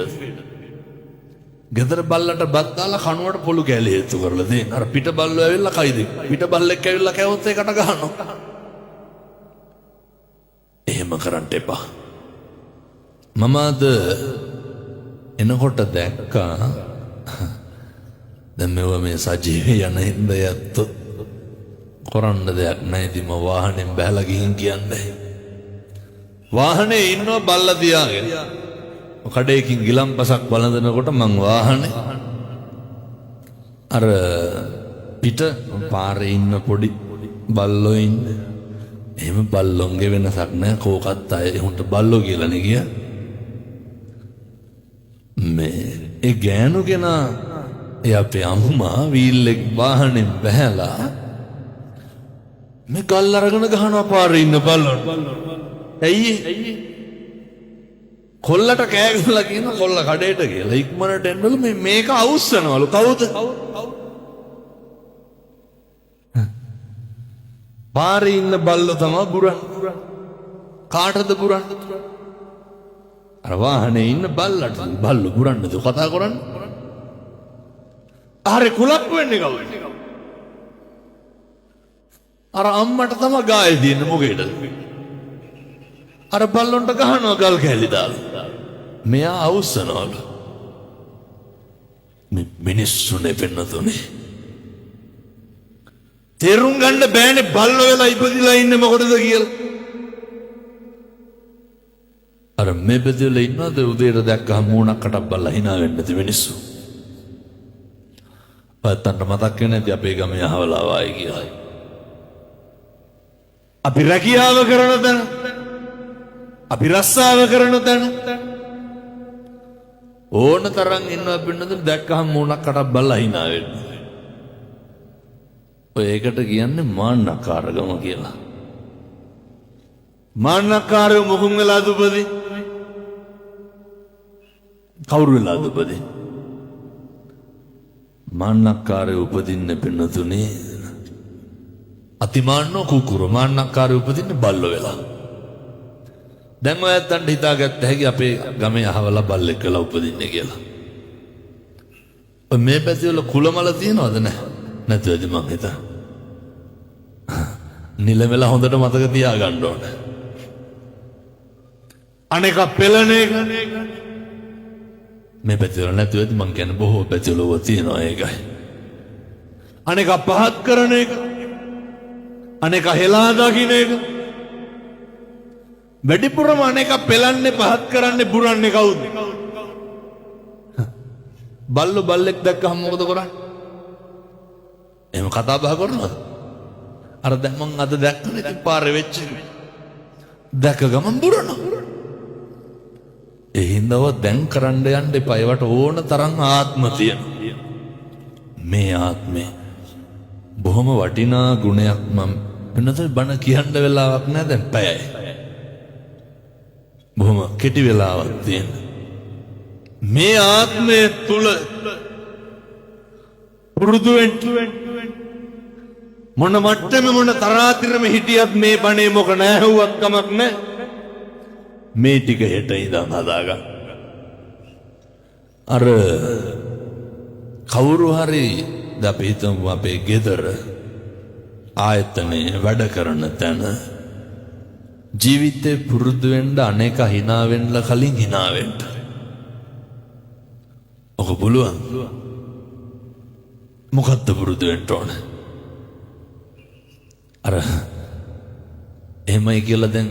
ගෙදර බල්ලට බත් දාලා කනුවට පොළු කැලේ හේතු කරලා දෙන්න. අර පිට බල්ලෝ ඇවිල්ලා කයිද? පිට බල්ලෙක් ඇවිල්ලා කැවොත් ඒකට ගහනවා. එහෙම කරන්න එපා. මම අද එනකොට දැක්කා දැන් මේ සජීවී යන හින්දා යත්තොත් කරන්න දෙයක් නැහැ. ඉතින් මම වාහනෙන් බහලා ගිහින් කියන්නේ. වාහනේ ඉන්නව බල්ලා තියාගෙන. කඩේකින් ගිලම්පසක් බලනකොට මං වාහනේ අර පිට පාරේ ඉන්න පොඩි බල්ලෝ ඉන්නේ. එහෙම බල්ලොන්ගේ වෙනසක් නැහැ. කෝකත් අය උන්ට බල්ලෝ කියලානේ කිය. මේ ඒ ගෑනු කෙනා ඒ අපේ අම්මා වීල්ලෙක් වාහනේ බහැලා මේ ගල් අරගෙන ගහනවා පාරේ ඉන්න බල්ලොන්ට. ඇයි කොල්ලට කෑ ගහලා කියන කොල්ල කඩේට කියලා ඉක්මනට එන්නලු මේක අවුස්සනවලු. කවුද? පාරේ ඉන්න බල්ලෝ තමයි බුරන්නේ. කාටද බුරන්නේ? අර වාහනේ ඉන්න බල්ලට. බල්ලෝ බුරන්නද කතා කරන්නේ? ආරේ කුලප්පු වෙන්නේ කවුද? අර අම්මට තමයි ගාය දෙන්නේ මොකේද? අර බල්ලොන්ට ගහනවා ගල් කැලි දාලා. මෙයා අවුස්සනවලු. මිනිස්සුනේ පෙන්නතුනේ. තේරුම් ගන්න බෑනේ බල්ලෝ වෙලා ඉපදිලා ඉන්නේ මොකටද කියලා. අර මේ බෙදලා ඉන්නවද උදේට දැක්කම මූණක්කට බල්ලා hina වෙන්නේ නැති මිනිස්සු. පත්තන්ට මතක් වෙන්නේ නැති අපේ ගමේ අහවලා ආවයි කියලා. අපි රැකියාව කරන තැන අපි රස්සාව කරන තැන ඕන තරම් ඉන්නවා පින්නද දැක්කහම මූණක්කට බල්ලා hina වෙන්නේ. ඔය ඒකට කියන්නේ මාන්නකාරකම කියලා. මාන්නකාරයෝ මොකුන් වෙලාද උපදී? කවුරු වෙලාද උපදී? මාන්නකාරයෝ උපදින්නේ පින්නතුනේ අතිමාන්නෝ කුකුරු. මාන්නකාරයෝ උපදින්නේ බල්ලෝ වෙලා. දැන් ඔය ඇත්තන්ට හිතාගත්ත හැකි අපේ ගමේ අහවලා බල්ලෙක් වෙලා උපදින්නේ කියලා. ඔය මේ පැත්තේ වල කුලමල තියනවද නැහැ? නැතුවද මං හිතා. නිලමෙලා හොඳට මතක තියාගන්න ඕන. අනේක පෙළන එක මේ පැත්තේ වල නැතුවද මං කියන්නේ බොහෝ පැත්තේ වල තියනවා ඒකයි. අනේක පහත් කරන එක. අනේක හෙලා දකින්න එක. වැඩිපුරම අනේක පෙලන්නේ පහත් කරන්නේ බුරන්නේ කවුද? බල්ලෝ බල්ලෙක් දැක්කම මොකද කරන්නේ? එහෙම කතා බහ කරනවද? අර දැන් මං අද දැක්කනේ ඉතින් පාරේ වෙච්ච දැක ගමන් බුරනවා. ඒ හින්දාව දැන් කරන්න යන්න එපා. ඒවට ඕන තරම් ආත්ම තියෙනවා. මේ ආත්මේ බොහොම වටිනා ගුණයක් මම වෙනතර බණ කියන්න වෙලාවක් නැහැ දැන් පැයයි. බොහොම කෙටි වෙලාවක් තියෙන. මේ ආත්මය තුල පුරුදු වෙන්න මොන මට්ටමේ මොන තරාතිරම හිටියත් මේ බණේ මොක නැහුවත් කමක් නැහැ. මේ ටික හෙට ඉඳන් හදාගන්න. අර කවුරු හරි අපි හිතමු අපේ ගෙදර ආයතනයේ වැඩ කරන තැන ජීවිතේ පුරුදු වෙන්න අනේක hina වෙන්න කලින් hina වෙන්න. ඔක පුළුවන්. මොකද්ද පුරුදු වෙන්න ඕන? අර එහෙමයි කියලා දැන්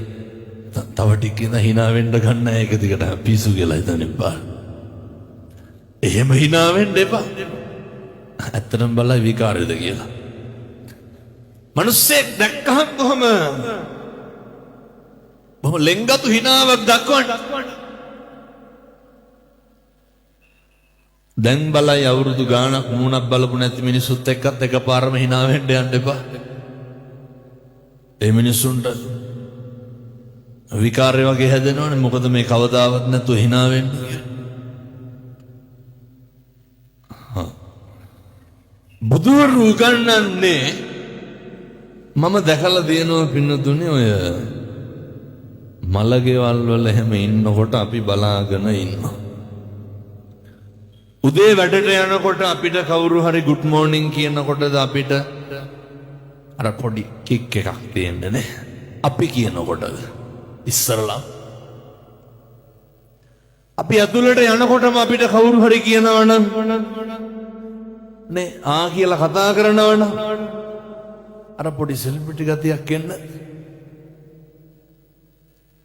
තව ටික ඉඳන් hina වෙන්න ගන්න ඒක දිගට පිසු කියලා හිතන්න එපා. එහෙම hina වෙන්න එපා. ඇත්තටම බලලා විකාරයද කියලා. මිනිස්සෙක් දැක්කහම කොහම බොහොම ලෙන්ගතු hinaවක් දක්වන්න. දැන් බලයි අවුරුදු ගාණක් මූණක් බලපු නැති මිනිස්සුත් එක්කත් එකපාරම hina වෙන්න යන්න එපා. ඒ මිනිස්සුන්ට විකාරය වගේ හැදෙනවනේ. මොකද මේ කවදාවත් නැතුව hina වෙන්නේ. බුදුවරු උගන්වන්නේ මම දැකලා තියෙනවා පින්නතුනේ ඔය මලගෙවල් වල එහෙම ඉන්නකොට අපි බලාගෙන ඉන්නවා. උදේ වැඩට යනකොට අපිට කවුරු හරි good morning කියනකොටද අපිට අර පොඩි කික් එකක් තියෙන්නේ නේ. අපි කියනකොටද ඉස්සරලා අපි ඇතුළට යනකොටම අපිට කවුරු හරි කියනවා නම් නේ කියලා කතා කරනවනම් අර පොඩි සෙලිබ්‍රිටි ගතියක් එන්න.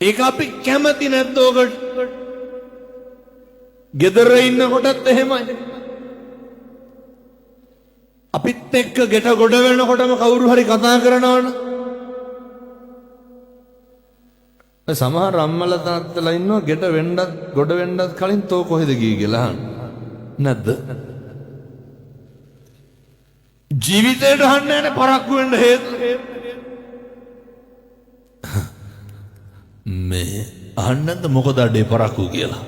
ඒක අපි කැමති නැද්ද ඔකට? ගෙදර ඉන්නකොටත් එහෙමයි. අපිත් එක්ක ගෙට ගොඩ වෙනකොටම කවුරු හරි කතා කරනවනම් සමහර අම්මලා තාත්තලා ඉන්නවා ගෙට වෙන්නත් ගොඩ වෙන්නත් කලින් තෝ කොහෙද ගියේ කියලා අහන්න. නැද්ද? ජීවිතේට අහන්නේ නැහැ පරක්කු වෙන්න හේතු. මේ අහන්නද මොකද අඩේ පරක්කු කියලා?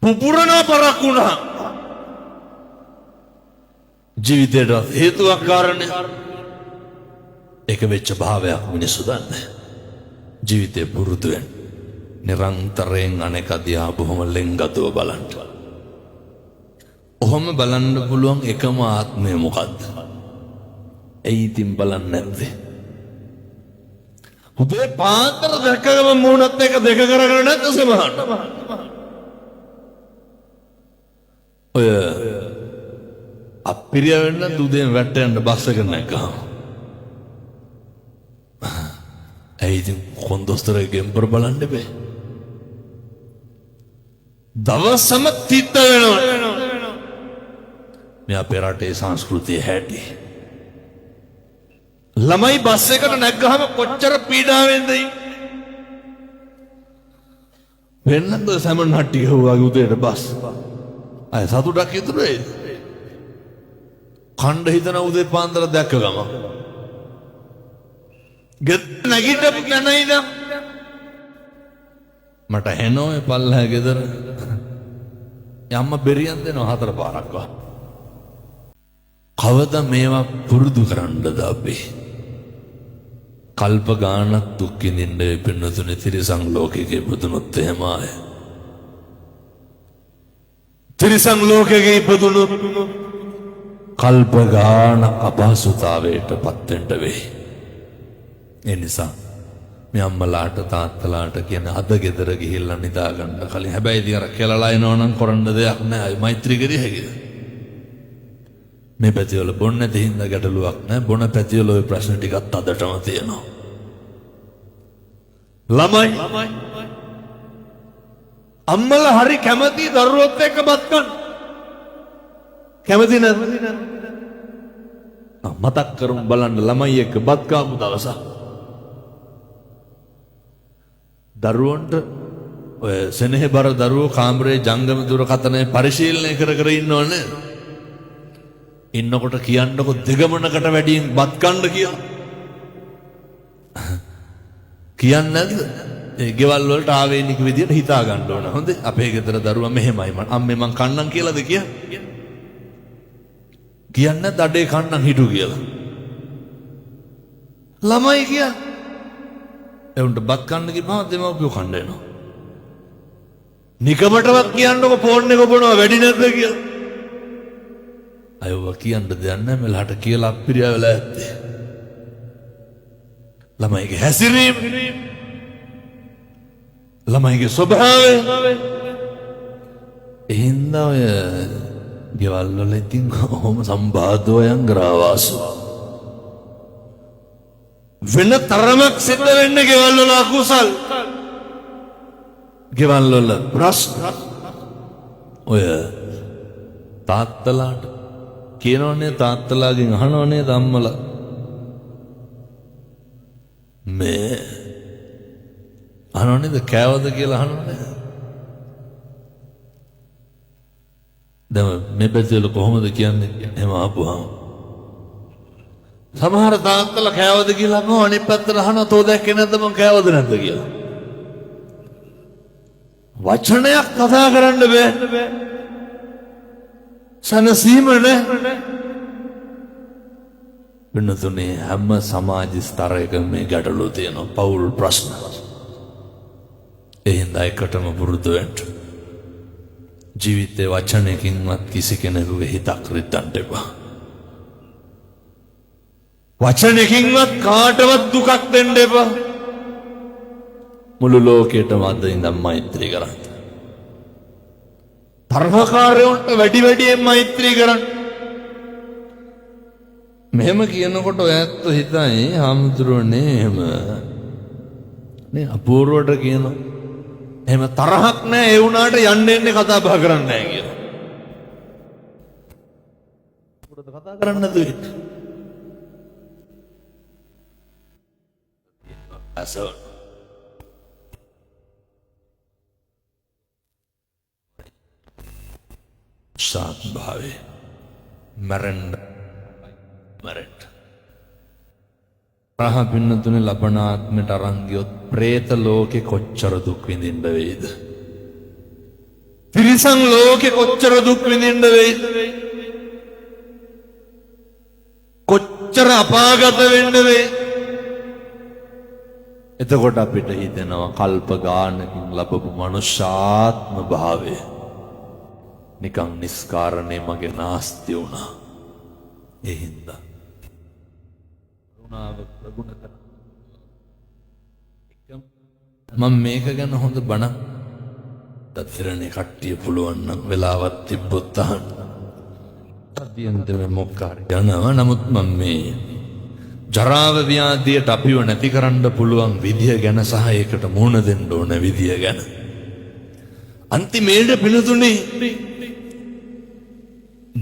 පුපුරන පරක්කුණා. ජීවිතේට හේතුවක් කාරණේ. ඒක වෙච්ච භාවයක් මිනිස්සු දන්නේ. ජීවිතේ පුරුදු වෙන්න. නිරන්තරයෙන් අනේක දිහා බොහොම ලෙන්ගතුව බලන්න. ඔහොම බලන්න පුළුවන් එකම ආත්මය මොකද්ද? ඇයි ඉතින් බලන්නේ නැත්තේ? උදේ පාන්දර දැක්කම මූණත් එක දෙක කරගෙන නැද්ද සමහරට? ඔය අපිරිය වෙන්න උදේම වැටෙන්න බස් එක නැගගම. ඇයි ඉතින් කොන්දොස්තරගේ ගෙම්බර බලන්න බෑ. දවසම තිත්ත වෙනවා. මේ අපේ රටේ සංස්කෘතිය හැටි. ළමයි බස් එකට නැග්ගහම කොච්චර පීඩාවෙන්ද වෙන්නද සැමන් හට්ටි ගහුවාගේ උදේට බස්. අය සතුටක් ඉතුරු වෙයිද? කණ්ඩ හිතන උදේ පාන්දර දැක්ක ගම. ගෙත් නැගිටපු කෙනයිද? මට හෙනෝ පල්ලා ගෙදර. යම්ම බෙරියන් දෙනවා 4 පාරක් වා. කවද මේවා පුරුදු කරන්නද අපි? කල්ප ගානක් දුක් විඳින්න පින්නතුනේ තිරිසන් ලෝකෙක ඉපදුනොත් එහෙම ආය. තිරිසන් ලෝකෙක ඉපදුනොත් කල්ප ගාන අපහසුතාවයට පත් වෙන්න වෙයි. ඒ නිසා මේ අම්මලාට තාත්තලාට කියන අද ගෙදර ගිහිල්ලා නිදා ගන්න කලින් හැබැයි ඉතින් අර කෙලලා එනවා නම් කරන්න දෙයක් නැහැ. මෛත්‍රී කරිය හැකිද? මේ පැතිවල බොන්න නැති හින්දා ගැටලුවක් නැහැ. බොන පැතිවල ওই ප්‍රශ්න ටිකක් අදටම තියෙනවා. ළමයි අම්මලා හරි කැමති දරුවොත් එක්ක බත් කන්න. කැමති නැද්ද? මතක් කරමු බලන්න ළමයි එක්ක බත් කාපු දවස. දරුවන්ට ඔය සෙනෙහබර දරුවෝ කාමරේ ජංගම දුරකථනය පරිශීලනය කර කර ඉන්නවනේ. ඉන්නකොට කියන්නකො දෙගමනකට වැඩියෙන් බත් කන්න කියලා. කියන්නේ නැද්ද? ඒ ගෙවල් වලට ආවේනික විදියට හිතා ගන්න ඕන. හොඳේ අපේ ගෙදර දරුවා මෙහෙමයි අම්මේ මං කන්නම් කියලාද කියන්නේ දඩේ කන්නම් හිටු කියලා. ළමයි කිය. එවුන්ට බත් කන්න කිව්වම දෙමව්පියෝ කන්න එනවා. නිකමටවත් කියන්නකො ෆෝන් එක ඔබනවා වැඩි නැද්ද කියලා. අයව කියන්න දෙයක් නැහැ මෙලහට කියලා අප්පිරියා වෙලා ඇත්තේ. ළමයිගේ හැසිරීම ළමයිගේ ස්වභාවය එහෙනම් ඔය ගෙවල් වල ඉතින් ඔහොම සම්බාධෝයන් ග්‍රාවාසු වෙන තරමක් සිද්ධ වෙන්නේ ගෙවල් වල අකුසල් ගෙවල් වල ප්‍රශ්න ඔය තාත්තලාට කියනෝනේ තාත්තලාගෙන් අහනෝනේ ධම්මලා මේ අහනෝනේද කෑවද කියලා අහනෝනේ දැන් මේ බෙදෙල කොහොමද කියන්නේ එහෙම ආපුවාම සමහර තාත්තලා කෑවද කියලා මම අනිත් පැත්තට අහනවා තෝ දැක්කේ නැද්ද මං කෑවද නැද්ද කියලා වචනයක් කතා කරන්න බෑ සනසීම නෑ වෙනතුනේ හැම සමාජ ස්තරයක මේ ගැටලු තියෙනවා පෞල් ප්‍රශ්න එහෙනම් එකටම පුරුදු වෙන්න ජීවිතේ වචනයකින්වත් කිසි කෙනෙකුගේ හිතක් රිද්දන්න එපා වචනයකින්වත් කාටවත් දුකක් දෙන්න එපා මුළු ලෝකෙටම අද ඉඳන් මෛත්‍රී කරන්න තරහකාරයන්ට වැඩි වැඩියෙන් මෛත්‍රී කරන්න මෙහෙම කියනකොට ඔයත් හිතයි හාමුදුරුවනේ එහෙම නේ අපූර්වට කියනවා එහෙම තරහක් නැහැ ඒ වුණාට යන්න එන්නේ කතා බහ කරන්නේ නැහැ කියලා. උඩද කතා කරන්න නැතුව ඉන්න. අසෝ සාත් භාවේ මරන්න රහ පින්නතුනේ ලබන ආත්මයට අරන් ගියොත් പ്രേත ලෝකේ කොච්චර දුක් විඳින්න වෙයිද? තිරිසන් ලෝකේ කොච්චර දුක් විඳින්න වෙයිද? කොච්චර අපාගත වෙන්න වෙයිද? එතකොට අපිට හිතෙනවා කල්ප ගානකින් ලැබපු මනුෂ්‍යාත්ම භාවය නිකන් නිස්කාරණේ මගේ නාස්ති වුණා. ඒ හින්දා මම මේක ගැන හොඳ බණක් දත්තරනේ කට්ටිය පුළුවන් නම් වෙලාවක් තිබ්බොත් අහන්න. අදියන්තම මොක්කාරී යනවා. නමුත් මම මේ ජරාව ව්‍යාධියට අපිව නැති කරන්න පුළුවන් විදිය ගැන සහ ඒකට මුහුණ දෙන්න ඕන විදිය ගැන අන්තිමේට පිළිතුනේ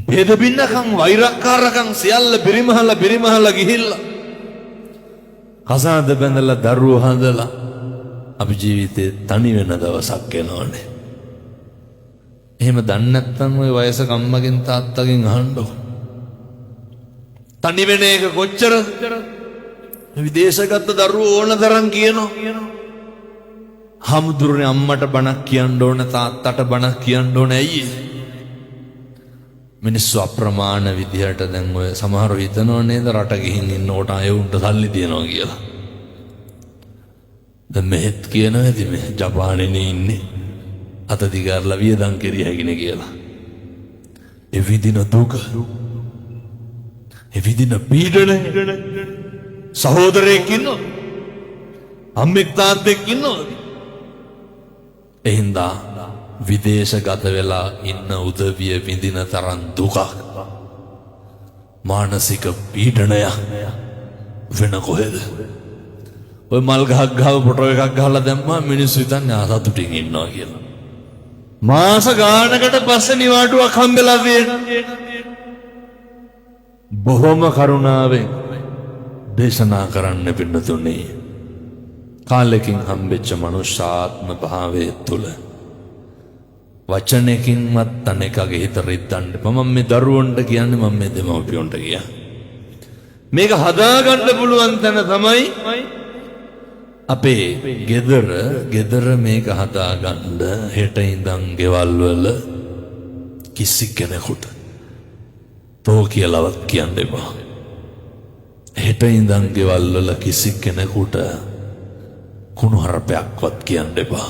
බෙද බින්නකම් වෛරක්කාරකම් සියල්ල බිරිමහලා ගිහිල්ලා කසාද බැඳලා දරුවෝ හදලා අපි ජීවිතේ තනි වෙන දවසක් එනවනේ. එහෙම දන්නේ නැත්නම් ওই වයසක අම්මගෙන් තාත්තගෙන් අහන්නකො. තනි වෙන එක කොච්චර විදේශගත දරුවෝ ඕන තරම් කියනවා. හමුදුරනේ අම්මට බණක් කියන්න ඕන තාත්තට බණක් කියන්න ඕන ඇයි? මිනිස්සු අප්‍රමාණ විදිහට දැන් ඔය සමහරව හිතනවා නේද රට ගිහින් ඉන්නකොට අයුන්ට සල්ලි තියනවා කියලා. දැන් මෙහෙත් කියනවා ඇති මේ ජපානයේ ඉන්නේ අත දිගාරලා වියදම් කෙරිය හැකිනේ කියලා. ඒ විදින දුක ඒ විදින පීඩන සහෝදරයෙක් ඉන්නවා අම්මෙක් තාත්තෙක් ඉන්නවා එහින්දා විදේශගත වෙලා ඉන්න උදවිය විඳින තරම් දුකක් මානසික පීඩනය වෙන කොහෙද? ඔය මල් ගහක් ගහව ෆොටෝ එකක් ගහලා දැම්මා මිනිස්සු හිතන්නේ ආසතුටින් ඉන්නවා කියලා. මාස ගානකට පස්සේ නිවාඩුවක් හම්බෙලා තියෙනවා. බොහොම කරුණාවෙන් දේශනා කරන්න පින්නතුනේ කාලෙකින් හම්බෙච්ච මනුෂ්‍යාත්ම භාවයේ තුල වචනයකින්වත් අනෙකගේ හිත රිද්දන්න එපා. මම මේ දරුවන්ට කියන්නේ මම මේ දෙමව්පියන්ට කියන්නේ. මේක හදාගන්න පුළුවන් තැන තමයි අපේ ගෙදර මේක හදාගන්න හෙට ඉඳන් ගෙවල් වල කිසි කෙනෙකුට තෝ කියලාවත් කියන්න එපා. හෙට ඉඳන් ගෙවල් වල කිසි කෙනෙකුට කුණු හරපයක්වත් කියන්න එපා.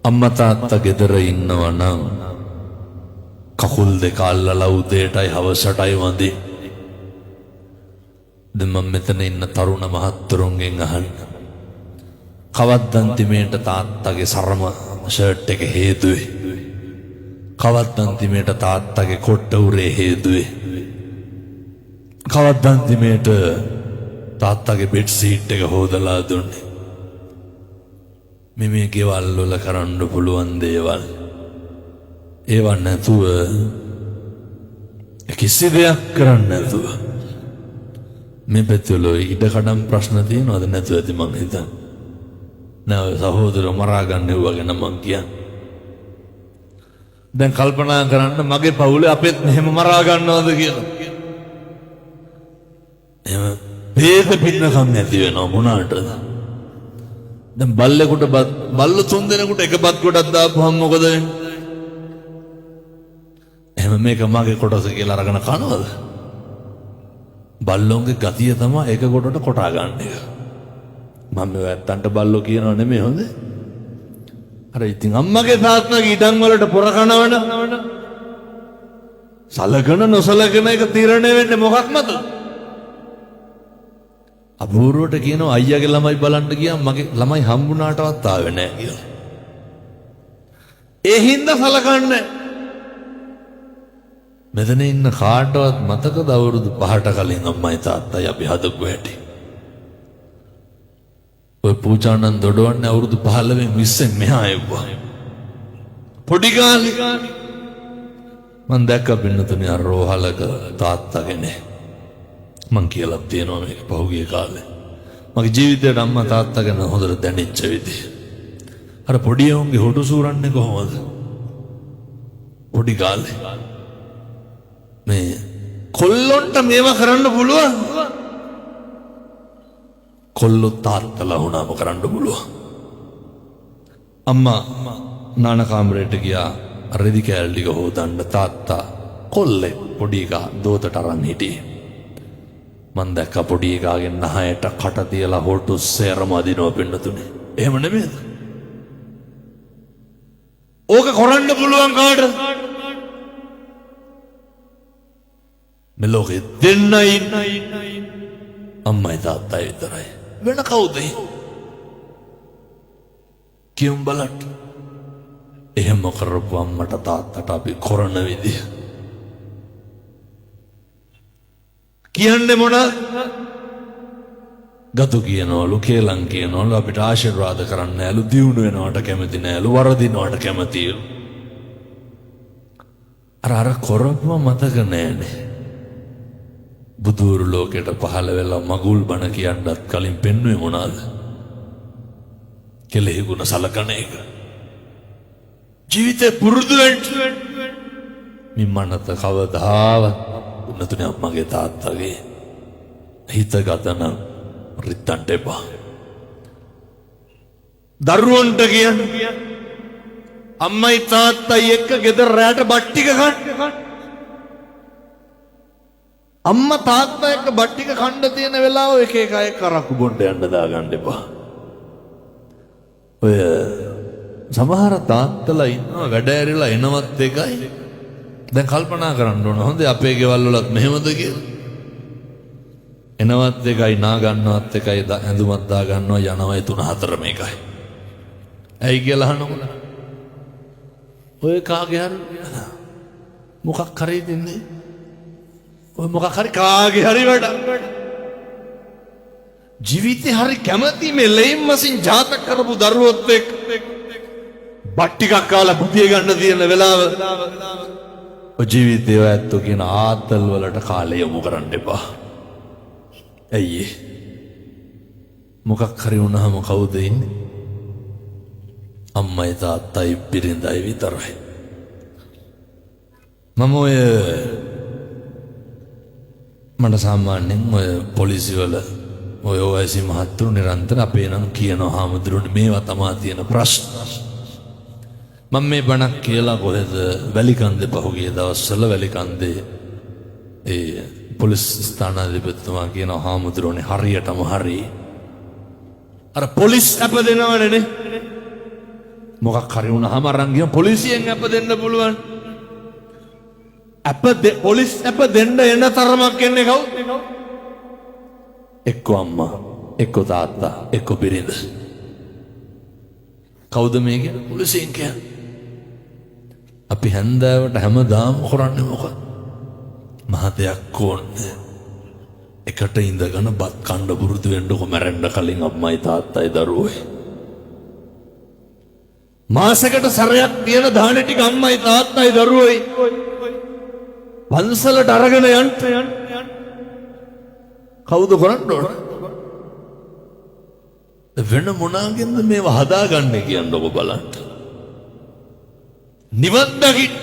අම්මා තාත්තා ගෙදර ඉන්නවා නම් කකුල් දෙක අල්ලලා උදේටයි හවසටයි වඳින්න. දැන් මම මෙතන ඉන්න තරුණ මහත්තුරුන්ගෙන් අහන්න. කවද්ද අන්තිමේට තාත්තගේ සරම ෂර්ට් එක හේදුවේ? කවද්ද අන්තිමේට තාත්තගේ කොට්ට උරේ හේදුවේ? කවද්ද අන්තිමේට තාත්තගේ බෙඩ් සීට් එක හොදලා දුන්නේ? මේ ගෙවල් වල කරන්න පුළුවන් දේවල් ඒව නැතුව කිසි දෙයක් කරන්න නැතුව මේ පැත්තවල ඉඩකඩම් ප්‍රශ්න තියෙනවද නැතුව ඇති මං හිතන්නේ. නෑ සහෝදරව මරා ගන්න වගේ නම් මං කියන්නේ. දැන් කල්පනා කරන්න මගේ පවුලේ අපෙත් මෙහෙම මරා ගන්නවද කියලා. එහෙම ભેද පින්නකම් නැති වෙනව මොනාටද? දැන් බල්ලෙකුට බල්ල තුන් දෙනෙකුට එක බත් කොටක් දාපුවම මොකද වෙන්නේ? එහෙම මේක මගේ කොටස කියලා අරගෙන කනවද? බල්ලොන්ගේ ගතිය තමයි එක කොටට කොටා ගන්න එක. මම මේ ඇත්තන්ට බල්ලෝ කියනව නෙමෙයි හොඳ. අර ඉතින් අම්මගේ තාත්තගේ ඉඩම් වලට පොර කනවන සලකන නොසලකන එක තීරණය වෙන්නේ මොකක් මතද? අබූරුවට කියනවා අයියාගේ ළමයි බලන්න ගියාම මගේ ළමයි හම්බුණාටවත් ආවේ නැහැ කියලා. ඒ හින්දා සලකන්නේ. මෙතන ඉන්න කාටවත් මතකද අවුරුදු 5ට කලින් අම්මයි තාත්තයි අපි හදපු හැටි? ඔය පූජානන් දොඩවන්නේ අවුරුදු 15න් 20න් මෙහා එව්වා. පොඩි කාලේ මං දැක්ක පින්නතුනේ අර රෝහලක තාත්තගෙන මං කියලා තියෙනවා මේක පහුගිය කාලේ. මගේ ජීවිතේට අම්මා තාත්තා ගැන හොඳට දැනෙච්ච විදිය. අර පොඩි උන්ගේ හොටු සූරන්නේ කොහොමද? පොඩි කාලේ. මේ කොල්ලොන්ට මේවා කරන්න පුළුවන්. කොල්ලෝ තාත්තලා වුණාම කරන්න පුළුවන්. අම්මා නාන කාමරේට ගියා රෙදි කෑල්ල ටික හොදන්න. තාත්තා කොල්ලේ පොඩි එකා දෝතට අරන් හිටියේ. මං දැක්ක පොඩි එකාගේ නහයට කට තියලා හොටු සේරම අදිනවා පින්නතුනේ. එහෙම නෙමෙයිද? ඕක කරන්න පුළුවන් කාටද? මේ ලෝකෙ දෙන්නයි අම්මයි තාත්තයි විතරයි. වෙන කවුද? කියමු බලන්න. එහෙම කරපු අම්මට තාත්තට අපි කරන විදිය කියන්නේ මොනවද? ගතු කියනවලු, කේලම් කියනවලු, අපිට ආශිර්වාද කරන්න නෑලු, දියුණු වෙනවට කැමති නෑලු, වරදිනවට කැමතිලු. අර කරපුව මතක නෑනේ. බුදුරු ලෝකෙට පහළ වෙලා මගුල් බණ කියන්නත් කලින් පෙන්වුවේ මොනවාද? කෙලෙහි ගුණ සලකන එක. ජීවිතේ පුරුදු වෙන්න මිම්මනත කවදාවත් උන්නතුනේ අම්මගේ තාත්තගේ හිත ගතන රිත්තන්ට එපා. දරුවන්ට කියන්නේ අම්මයි තාත්තයි එක්ක ගෙදර රැට බත් ටික කන්න. අම්මා තාත්තා එක්ක බත් ටික කන්න තියෙන වෙලාව එක එක අය කරක්කු බොණ්ඩ යන්න දාගන්න එපා. ඔය සමහර තාත්තලා ඉන්නවා වැඩ ඇරිලා එනවත් එකයි. දැන් කල්පනා කරන්න ඕන හොඳේ අපේ ගෙවල් වලත් මෙහෙමද කියලා. එනවත් එකයි නා ගන්නවත් එකයි ඇඳුමක් දා ගන්නවා යනවයි 3-4 මේකයි. ඇයි කියලා අහනකොට ඔය කාගේ හරි මොකක් හරි දෙන්නේ. ඔය මොකක් හරි කාගේ හරි වැඩ. ජීවිතේ හරි කැමති මේ ලෙයින් මසින් ජාතක කරපු දරුවොත් එක්ක බත් ටිකක් කාලා බුදිය ගන්න තියෙන වෙලාව ඔය ජීවිතේ ඇත්තෝ කියන ආතල් වලට කාලය යොමු කරන්න එපා. ඇයි මොකක් හරි වුණාම කවුද ඉන්නේ? අම්මයි තාත්තයි බිරිඳයි විතරයි. මම මට සාමාන්‍යයෙන් ඔය පොලිසිවල ඔය ඔයසි මහත්තුරු නිරන්තර අපේ නම් කියනවා හාමුදුරුවනේ මේවා තමා තියෙන ප්‍රශ්න. මම මේ බණක් කියලා කොහෙද වැලිකන්දේ පහුගිය දවස්වල වැලිකන්දේ ඒ පොලිස් ස්ථානාධිපතිතුමා කියනවා හාමුදුරුවනේ හරියටම හරි අර පොලිස් අප දෙනවනේ මොකක් හරි වුණාම අරන් ගියම පොලිසියෙන් අප දෙන්න පුළුවන්. පොලිස් අප දෙන්න එන තරමක් එන්නේ කවුද? එක්ක අම්මා, එක්ක තාත්තා, එක්ක බිරිඳ. කවුද මේ කියන්නේ? පොලිසියෙන් කියන්නේ. අපි හැන්දෑවට හැමදාම කරන්නේ මොකක්ද? මහතයක් ඕනේ. එකට ඉඳගෙන බත් කන්න පුරුදු වෙන්නකො මැරෙන්න කලින් අම්මයි තාත්තයි දරුවෝයි. මාසෙකට සැරයක් තියෙන දාන ටික අම්මයි තාත්තයි දරුවෝයි. පන්සලට අරගෙන යන්න කවුද කරන්න ඕන? වෙන මොනාගෙන්ද මේව හදාගන්නේ කියන්නකො බලන්න. නිවන් දකින්න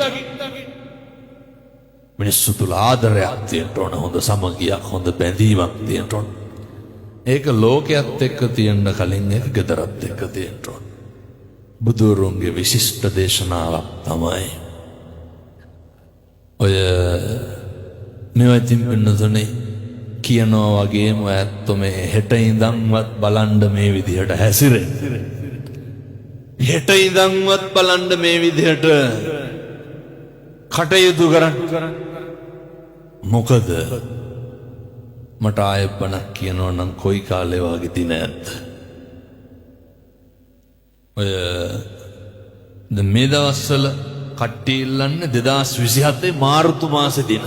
මිනිස්සු තුල ආදරයක් තියෙන්න ඕන, හොඳ සමගියක්, හොඳ බැඳීමක් තියෙන්න ඕන. ඒක ලෝකයේත් එක්ක තියෙන්න කලින් ඒක ගෙදරත් එක්ක තියෙන්න ඕන. බුදුරුන්ගේ විශිෂ්ට දේශනාවක් තමයි ඔය මේවා ඉතින් පින්නතුනේ කියනවා වගේම ඇත්තෝ මේ හෙට ඉඳන්වත් බලන්න මේ විදිහට හැසිරෙන්න. හෙට ඉඳන්වත් බලන්න මේ විදිහට කටයුතු කරන්න. මොකද මට ආයෙ බණක් කියනවා නම් කොයි කාලේ වගේ දින ඇත්ද? ඔය මේ දවස්වල කට්ටිය ඉල්ලන්නේ 2027 මාර්තු මාසේ දින.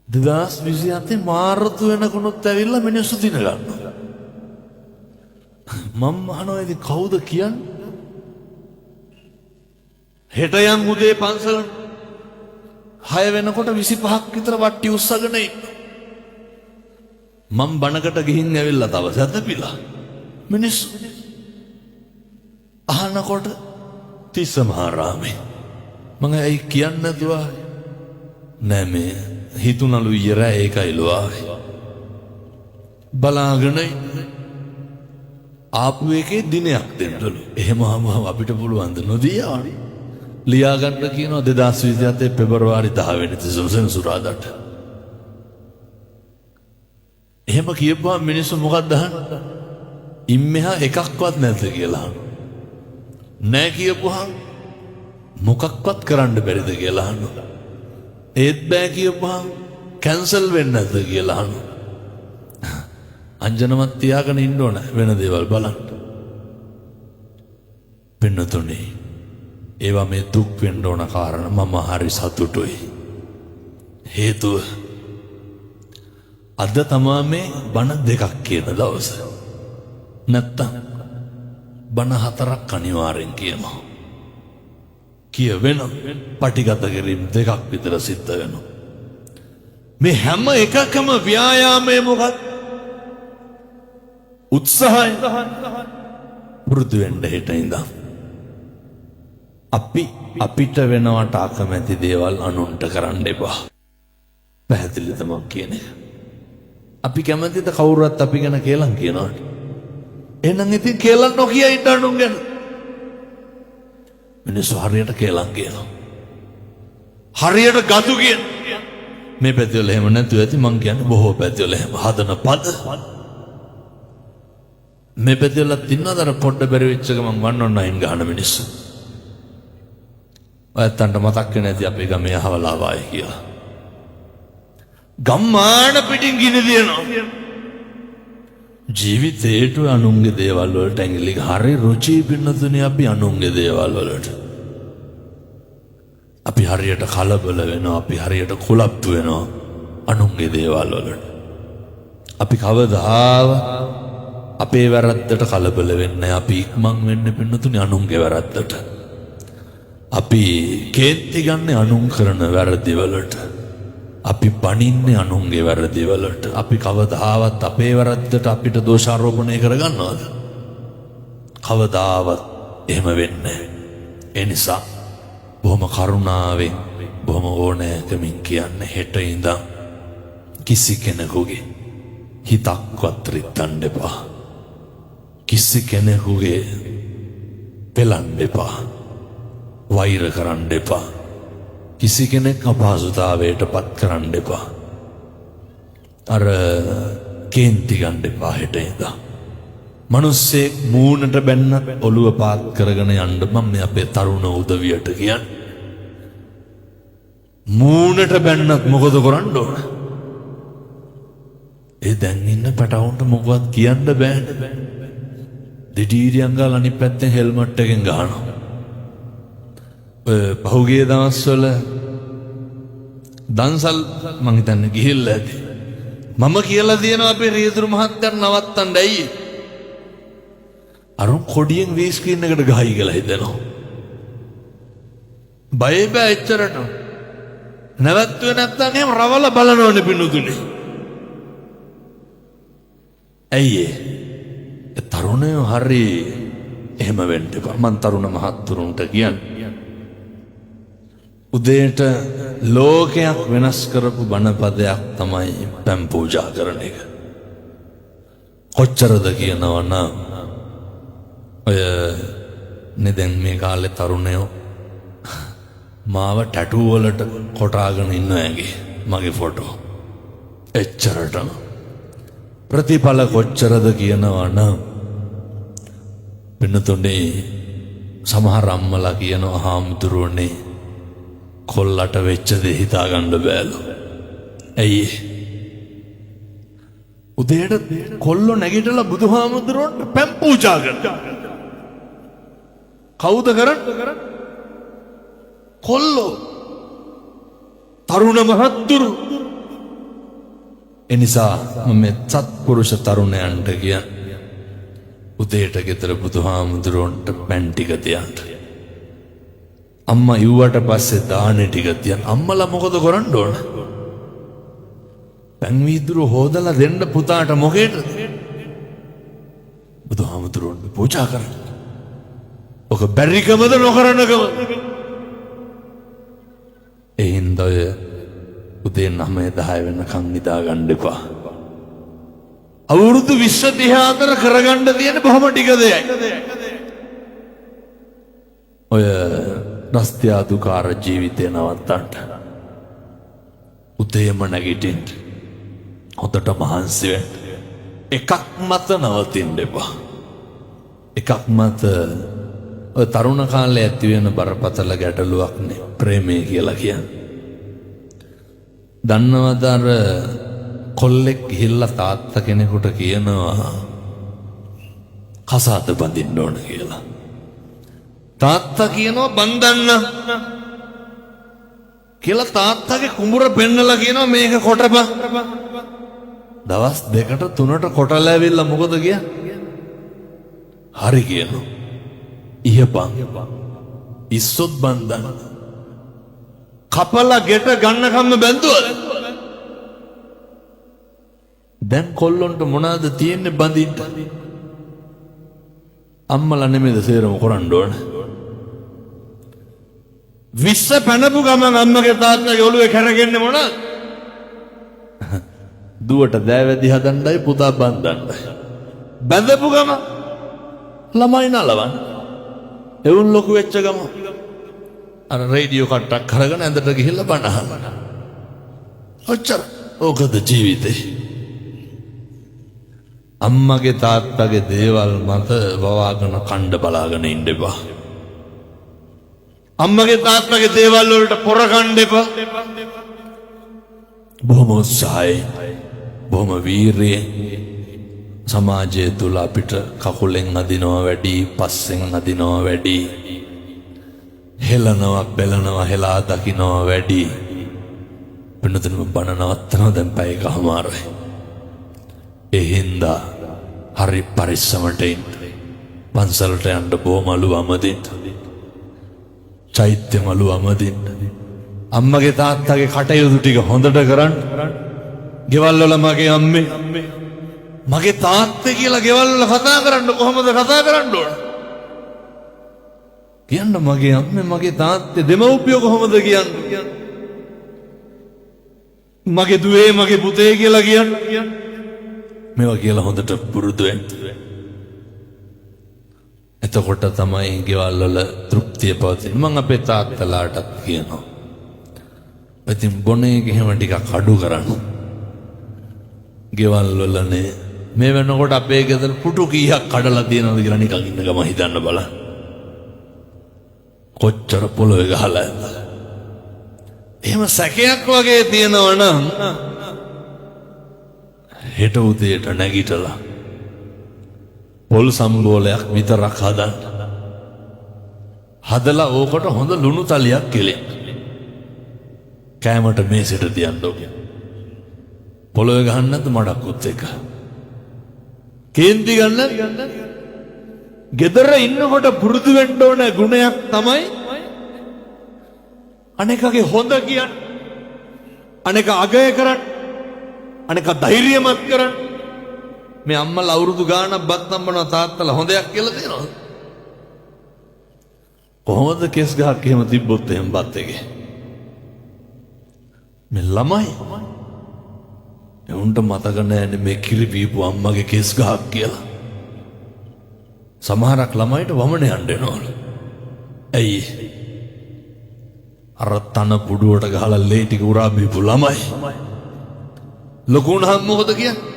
2027 මාර්තු වෙනකොනුත් ඇවිල්ලා මිනිස්සු දින ගන්නවා. මම අහනවා ඉතින් කවුද කියන්නේ? හෙට යන් උදේ පන්සල 6 වෙනකොට 25ක් විතර වට්ටි උස්සගෙන ඉන්න. මම බණකට ගිහින් ඇවිල්ලා තව සැතපිලා. මිනිස්සු අහනකොට තිස්ස මහරාමේ මම ඇයි කියන්නේ නැතුව නෑ මේ හිතුණලු ඉර ඒකයිලු ආවේ බලාගෙන ආපු එකේ දිනයක් දෙන්නලු. එහෙම අපිට පුළුවන් ද නොදී ආවි ලියා ගන්න කියනවා 2027 පෙබරවාරි 10 වෙනිදා සෙනසුරාදාට. එහෙම කියපුවා මිනිස්සු මොකක්ද අහන්නේ? ඉම්මෙහා එකක්වත් නැද්ද කියලා අහනවා. නෑ කියපුවාම මොකක්වත් කරන්න බැරිද කියලා අහනවා. ඒත් බෑ කියපුවාම කැන්සල් වෙන්නේ නැද්ද කියලා අහනවා. අංජනමත් තියාගෙන ඉන්න ඕන වෙන දේවල් බලන්න. පින්නතුනේ ඒවා මේ දුක් වෙන්න ඕන කාරණා මම හරි සතුටුයි. හේතුව අද තමා මේ බණ දෙකක් කියන දවස. නැත්තම් බණ 4ක් අනිවාර්යෙන් කියනවා. කියවෙන පටිගත කිරීම 2ක් විතර සිද්ධ වෙනවා. මේ හැම එකකම ව්‍යායාමය මොකක්ද? උත්සාහය. පුරුදු වෙන්න හෙට ඉඳන් අපිට වෙනවට අකමැති දේවල් අනුන්ට කරන්න එපා. පැහැදිලිද මම කියන්නේ? අපි කැමතිද කවුරුත් අපි ගැන කියලා කියනවට? එහෙනම් ඉතින් කියලා නොකිය ඉන්න අනුන් ගැන. මිනිස්සු හරියට කියලා කියනවා. හරියට ගතු කියන. මේ පැතිවල එහෙම නැතුව ඇති මං කියන්නේ බොහෝ පැතිවල එහෙම හදන පද. මේ පැතිවල තින්නවද අර පොඩ්ඩ බැරි වෙච්ච ගමන් වන්නොන්න අයින් ගහන මිනිස්සු. ඔයත්තන්ට මතක් වෙන්නේ නැති අපේ ගමේ අහවලා වායි කියලා. ගම්මාන පිටින් ගිනි දිනනවා. ජීවිතේට අනුන්ගේ දේවල් වලට ඇඟිලි හරි රුචි පින්නතුනේ අපි අනුන්ගේ දේවල් වලට. අපි හරියට කලබල වෙනවා, අපි හරියට කුලප්පු වෙනවා අනුන්ගේ දේවල් වලට. අපි කවදාව අපේ වැරද්දට කලබල වෙන්නේ අපි ඉක්මන් වෙන්නේ පින්නතුනේ අනුන්ගේ වැරද්දට. අපි කේන්ති ගන්න අනුන් කරන වැරදි වලට. අපි බනින්නේ අනුන්ගේ වැරදි වලට. අපි කවදාවත් අපේ වැරද්දට අපිට දෝෂාරෝපණය කරගන්නවද? කවදාවත් එහෙම වෙන්නේ නැහැ. ඒ නිසා බොහොම කරුණාවෙන් බොහොම ඕනෑකමින් කියන්නේ හෙට ඉඳන් කිසි කෙනෙකුගේ හිතක්වත් රිද්දන්න එපා. කිසි කෙනෙකුගේ පෙලන්න එපා. වෛර කරන්න එපා. කිසි කෙනෙක් අපහසුතාවයට පත් කරන්න එපා. අර කේන්ති ගන්න එපා හෙට ඉඳන්. මිනිස්සෙක් මූණට බැන්නත් ඔළුව පාත් කරගෙන යන්න මම මේ අපේ තරුණ උදවියට කියන්නේ. මූණට බැන්නත් මොකද කරන්න ඕන? ඒ දැන් ඉන්න පැටවුන්ට මොකවත් කියන්න බෑනේ. දිඩීරියන් ගාලා අනිත් පැත්තෙන් හෙල්මට් එකෙන් ගහනවා. පහුගිය දවස්වල දන්සල් මං හිතන්නේ ගිහිල්ලා ඇති. මම කියලා දෙනවා අපේ රියදුරු මහත්තයාට නවත්තන්න ඇයි? අරුන් කොඩියෙන් වී ස්ක්‍රීන් එකට ගහයි කියලා හිතනවා. බය බෑ එච්චරට. නැවැත්තුවේ නැත්තම් එහෙම රවල බලනෝනේ පිනුතුනේ. ඇයි ඒ තරුණයෝ හරි එහෙම වෙන්න එපා. මං තරුණ මහත්තුරුන්ට කියන්නේ. උදේට ලෝකයක් වෙනස් කරපු බණපදයක් තමයි පැම් පූජා කරන එක. කොච්චරද කියනවා නම් ඔය නෙදැන් මේ කාලේ තරුණයෝ මාව ටැටූ වලට කොටාගෙන ඉන්නවා ඇගේ මගේ ෆොටෝ. එච්චරටම ප්‍රතිඵල කොච්චරද කියනවා නම් පින්නතුනේ සමහර අම්මලා කියනවා හාමුදුරුවනේ කොල්ලට වෙච්ච දේ හිතා ගන්න බෑලු. ඇයි උදේට කොල්ලෝ නැගිටලා බුදුහාමුදුරුවන්ට පැම් පූජා කරනවා. කවුද කරන්නේ? කොල්ලෝ තරුණ මහත්තුරු. එනිසා මම සත්පුරුෂ තරුණයන්ට කියන්නේ උදේට ගෙදර බුදුහාමුදුරුවන්ට පැන් ටික තියන්න. අම්මා යුවට පස්සේ දානේ ටික තියන්න. අම්මලා මොකද කරන්න ඕන? පැන් වීදුරු හොදලා දෙන්න පුතාට මොකේද? බුදුහාමුදුරුවන්ට පූජා කරන්න. ඔක බැරිකමද නොකරනකම? ඒ හින්දා උදේ 9-10 වෙනකන් නිදා ගන්න එපා. අවුරුදු 20-34 කරගන්න තියෙන බොහොම ටික දෙයක්. ඔය රස්තියාදුකාර ජීවිතේ නවත්තන්න. උදේම නැගිටින්න. හොඳට මහන්සි වෙන්න. එකක් මත නවතින්න එපා. එකක් මත ඔය තරුණ කාලේ ඇති වෙන බරපතල ගැටලුවක් නේ ප්‍රේමය කියලා කියන්නේ. දන්නවද අර කොල්ලෙක් ගිහිල්ලා තාත්තා කෙනෙකුට කියනවා කසාද බඳින්න ඕන කියලා. තාත්තා කියනවා බඳන්න කියලා තාත්තගේ කුඹුර පෙන්නලා කියනවා මේක කොටපන්. දවස් 2ට 3ට කොටලා ඇවිල්ලා මොකද කියන්නේ? හරි කියනවා. ඉහපන් ඉස්සොත් බන්දන්න. කපලා ගෙට ගන්නකම්ම බැන්දුවද? දැන් කොල්ලොන්ට මොනවාද තියෙන්නේ බඳින්න? අම්මලා නෙමෙයිද සේරම කරන්න ඕන? විශ්ස පැනපු ගමන් අම්මගේ තාත්තගේ ඔළුවේ කැරගෙන්නේ මොනවද? දුවට දෑවැදි හදන්නයි පුතා බන්දන්නයි. බැඳපු ගමන් ළමයි නලවන්න. එවුන් ලොකු වෙච්ච ගම අර රේඩියෝ කට්ටක් කරගෙන ඇඳට ගිහිල්ලා බණ අහනවා. ඔච්චර. ඕකද ජීවිතේ. අම්මගේ තාත්තගේ දේවල් මත වවාගෙන කණ්ඩ බලාගෙන ඉන්න එපා. අම්මගේ තාත්තගේ දේවල් වලට පොර කණ්ඩ එපා. බොහොම උත්සාහයෙන් බොහොම වීරියෙන් සමාජය තුල අපිට කකුලෙන් අදිනවා වැඩි, පස්සෙන් අදිනවා වැඩි, හෙලනවා බෙලනවා හෙලා දකින්නවා වැඩි. වෙනතනම බණ නවත්තනවා දැන් පැය එකමාරයි. ඒ හින්දා හරි පරිස්සමට ඉන්න. පන්සලට යන්න බොමලු අමදින්න. චෛත්‍ය මලු අමදින්න. අම්මගේ තාත්තගේ කටයුතු ටික හොඳට කරන්න. ගෙවල් වල මගේ අම්මේ මගේ තාත්තේ කියලා ගෙවල් වල කතා කරන්න කොහොමද කතා කරන්න ඕන? කියන්න මගේ අම්මේ මගේ තාත්තේ දෙමව්පියෝ කොහොමද කියන්නේ? මගේ දුවේ මගේ පුතේ කියලා කියන්න. මේවා කියලා හොඳට පුරුදු වෙන්න. එතකොට තමයි ගෙවල් වල තෘප්තිය පවතින. මම අපේ තාත්තලාටත් කියනවා. ඉතින් බොනේ එහෙම ටිකක් අඩු කරන්න. ගෙවල් වලනේ මේ වෙනකොට අපේ ගෙදර පුටු කීයක් කඩලා තියෙනවද කියලා නිකන් ඉන්න ගම හිතන්න බලන්න. කොච්චර පොළොවේ ගහලා ඇද්ද? එහෙම සැකයක් වගේ තියෙනවා නම් හෙට උදේට නැගිටලා පොල් සම්බෝලයක් විතරක් හදන්න. හදලා ඕකට හොඳ ලුණු තලියක් කෙලෙන්න. කෑමට මේසෙට තියන්න ඕක. පොළොවේ ගහන්න නැද්ද මඩක්කුත් එක? කේන්ති ගන්න. ගෙදර ඉන්නකොට පුරුදු වෙන්න ඕන ගුණයක් තමයි අනෙකගේ හොඳ කියන්න. අනෙක අගය කරන්න. අනෙක ධෛර්යමත් කරන්න. මේ අම්මලා අවුරුදු ගාණක් බත් නම්බනවා තාත්තලා හොඳයක් කියලා දෙනවා. කොහොමද කෙස් ගහක් එහෙම තිබ්බොත් එහෙම බත් එකේ? මේ ළමයි එවුන්ට මතක නැන්නේ මේ කිරි බීපු අම්මගේ කෙස් ගහක් කියලා. සමහරක් ළමයිට වමන යන්න එනවලු. ඇයි? අර තන පුඩුවට ගහලා ලේ ටික උරා බීපු ළමයි. ලොකු වුණාම මොකද කියන්නේ?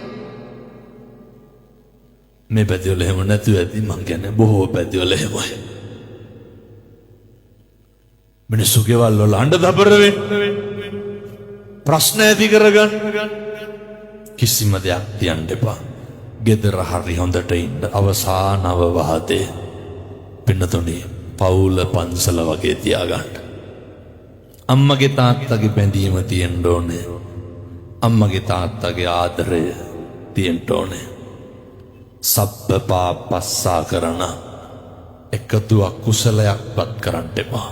මේ පැතිවල එහෙම නැතුව ඇති. මං කියන්නේ බොහෝ පැතිවල එහෙමයි. මිනිස්සු ගෙවල් වල අඬ දබර වෙන්නේ. ප්‍රශ්න ඇති කරගන්න. කිසිම දෙයක් තියන්න එපා. ගෙදර හරි හොඳට ඉන්න. අවසාන අවවාදේ පින්නතුණි පවුල පන්සල වගේ තියාගන්න. අම්මගේ තාත්තගේ බැඳීම තියෙන්න ඕනේ. අම්මගේ තාත්තගේ ආදරය තියෙන්න ඕනේ. සබ්බ පාපස්සා කරන එකතුවක් කුසලයක්වත් කරන්න එපා.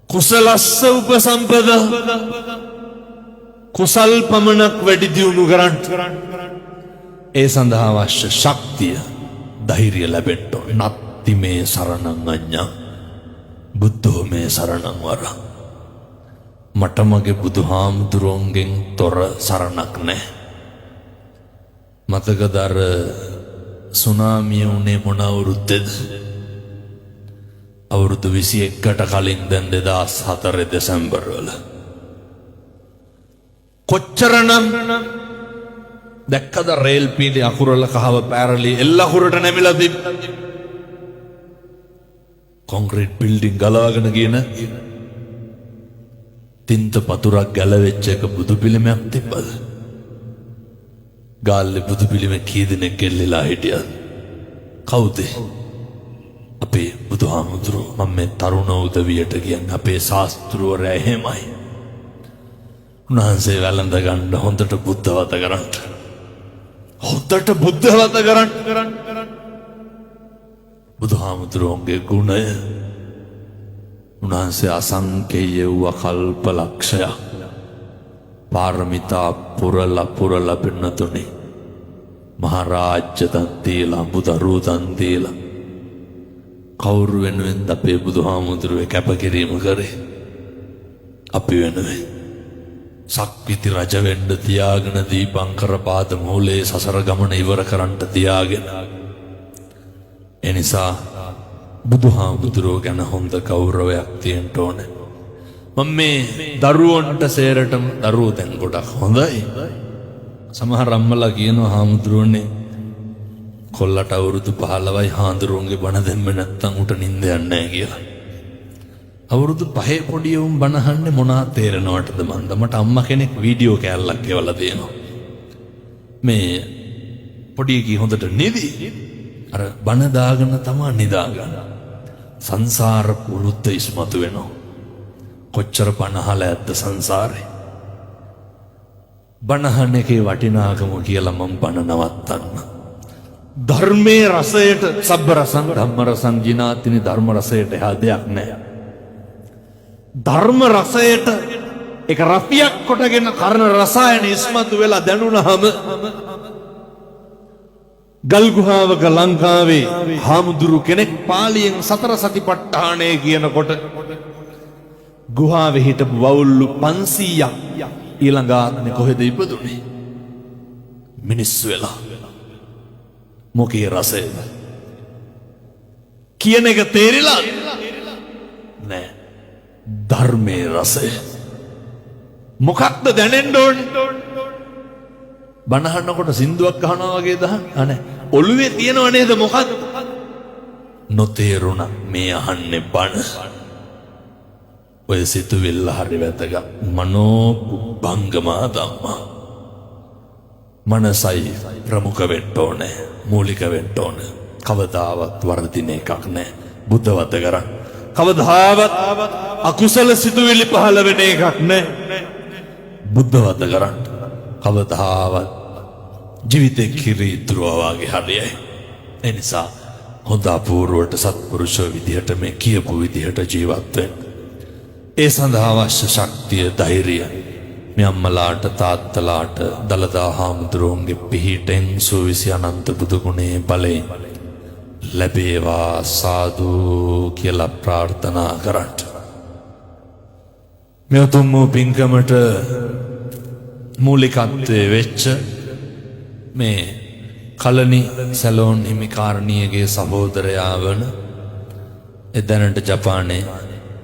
කුසලස්ස උපසම්පදා කුසල් පමණක් වැඩි දියුණු කරන්න. ඒ සඳහා අවශ්‍ය ශක්තිය ධෛර්යය ලැබෙන්න ඕනේ. නත්ති මේ සරණං අඤ්ඤං බුද්ධෝ මේ සරණං වරං. මට මගේ බුදුහාමුදුරුවන්ගෙන් තොර සරණක් නැහැ. මතකද අර සුනාමිය උනේ මොන අවුරුද්දේද? අවුරුදු 21කට කලින් දැන් 2004 දෙසැම්බර් වල. කොච්චරනම් දැක්කද රේල් පීඩේ අකුරල කහව පැරලි එල්ල අකුරට නැමිලා තිබ්බ. කොන්ක්‍රීට් බිල්ඩින් ගලාගෙන ගියන තින්ත පතුරක් ගැලවෙච්ච එක බුදු පිළිමයක් තිබ්බද? ගාල්ලේ බුදු පිළිම කී දෙනෙක් එල්ලලා හිටියද? කවුද? අපේ බුදුහාමුදුරුවෝ. මම මේ තරුණ උදවියට කියන්නේ අපේ ශාස්ත්‍රවරයා එහෙමයි. උන්වහන්සේ වැළඳ ගන්න හොඳට බුද්ධවත කරන්න. හොඳට බුද්ධවත කරන්න. බුදුහාමුදුරුවන්ගේ ගුණය උන්වහන්සේ අසංකේය වූ කල්ප ලක්ෂයක් පාරමිතා පුරලා පින්නතුනි මහරාජ්‍ය දන් දීලා බුදරු දන් දීලා කවුරු වෙනුවෙන්ද අපේ බුදුහාමුදුරුවෝ කැපකිරීම කරේ? අපි වෙනුවෙන්. සක්විති රජ වෙන්න තියාගෙන දීපංකර පාද මූලයේ සසර ගමන ඉවර කරන්න තියාගෙන. එනිසා බුදුහාමුදුරුවෝ ගැන හොඳ ගෞරවයක් තියෙන්න ඕනේ. මම මේ දරුවන්ට සේරටම දරුවෝ දැන් ගොඩක් හොඳයි. සමහර අම්මලා කියනවා හාමුදුරුවනේ කොල්ලට අවුරුදු 15යි හාමුදුරුවන්ගේ බණ දෙන්නේ නැත්තම් උට නිින්ද යන්නේ නැහැ කියලා. අවුරුදු 5 පොඩි උන් බණ අහන්නේ මොනවා තේරෙනවටද මන්ද? මට අම්මා කෙනෙක් වීඩියෝ කෑල්ලක් ගෙවලා දෙනවා. මේ පොඩි කී හොඳට නිදි. අර බණ දාගෙන තමයි නිදාගන්න. සංසාර පුරුද්ද ඉස්මතු වෙනවා. කොච්චර බණ අහලා ඇද්ද සංසාරේ? බණ අහන එකේ වටිනාකම කියලා මම බණ නවත්තන්න. ධර්මයේ රසයට සබ්බ රසං ධම්ම රසං ජිනාතිනි ධර්ම රසයට එහා දෙයක් නැහැ. ධර්ම රසයට එක රසයක් කොටගෙන කරන රසායන ඉස්මතු වෙලා දැනුණාම ගල් ගුහාවක ලංකාවේ හාමුදුරු කෙනෙක් පාලියෙන් සතර සතිපට්ඨානය කියනකොට ගුහාවේ හිටපු වවුල්ලු 500ක් ඊළඟ ආත්මේ කොහෙද ඉපදුනේ? මිනිස්සු වෙලා. මොකේ රසයද? කියන එක තේරිලා නෑ. ධර්මයේ රසය මොකක්ද දැනෙන්න ඕනේ? බණහන්නකොට සින්දුවක් අහනවා වගේ දහන අනේ ඔළුවේ තියෙනව නේද මොකක්ද? නොතේරුණා මේ අහන්නේ බණ. ඔය සිතුවිල්ල හරි වැදගත්. මනෝ පුබ්බංගමා ධම්මා. මනසයි ප්‍රමුඛ වෙන්න ඕනේ, මූලික වෙන්න ඕනේ. කවදාවත් වර්ධින එකක් නෑ. බුද්ධ වත කරන්. කවදාවත් අකුසල සිතුවිලි පහළ වෙන එකක් නෑ. බුද්ධ වත කරන්. කවදාවත් ජීවිතේ කිරීතුරුවා වගේ හරියයි. ඒ නිසා හොඳ අපූර්වට සත්පුරුෂෝ විදිහට මේ කියපු විදිහට ජීවත් වෙන්න. ඒ සඳහා අවශ්‍ය ශක්තිය, ධෛර්යය මේ අම්මලාට තාත්තලාට දලදා හාමුදුරුවන්ගේ පිහිටෙන් සුවිසි අනන්ත බුදු ගුණේ බලයෙන් ලැබේවා සාදු කියලා ප්‍රාර්ථනා කරන්න. මේ උතුම් වූ පින්කමට මූලිකත්වයේ වෙච්ච මේ කලනි සැලෝන් හිමිකාරණියගේ සහෝදරයා වන එදැනට ජපානයේ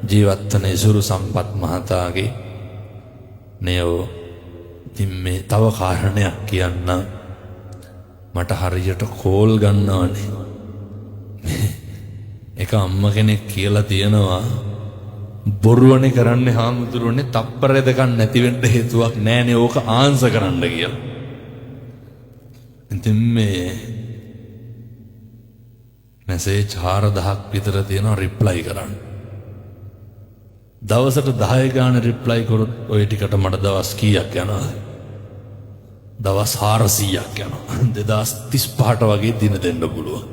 ජීවත් වන ඉසුරු සම්පත් මහතාගේ නේෝ ඉතින් මේ තව කාරණයක් කියන්න මට හරියට කෝල් ගන්නවනේ. එක අම්ම කෙනෙක් කියලා තියෙනවා බොරුවනේ කරන්නේ හාමුදුරුවනේ තප්පර දෙකක් නැති වෙන්න හේතුවක් නැහැනේ ඕක ආන්සර් කරන්න කියලා. ඉතින් මේ මැසේජ් 4000ක් විතර තියෙනවා රිප්ලයි කරන්න. දවසට 10 ගාන රිප්ලයි කරොත් ඔය ටිකට මට දවස් කීයක් යනවද? දවස් 400ක් යනවා. 2035ට වගේ දින දෙන්න පුළුවන්.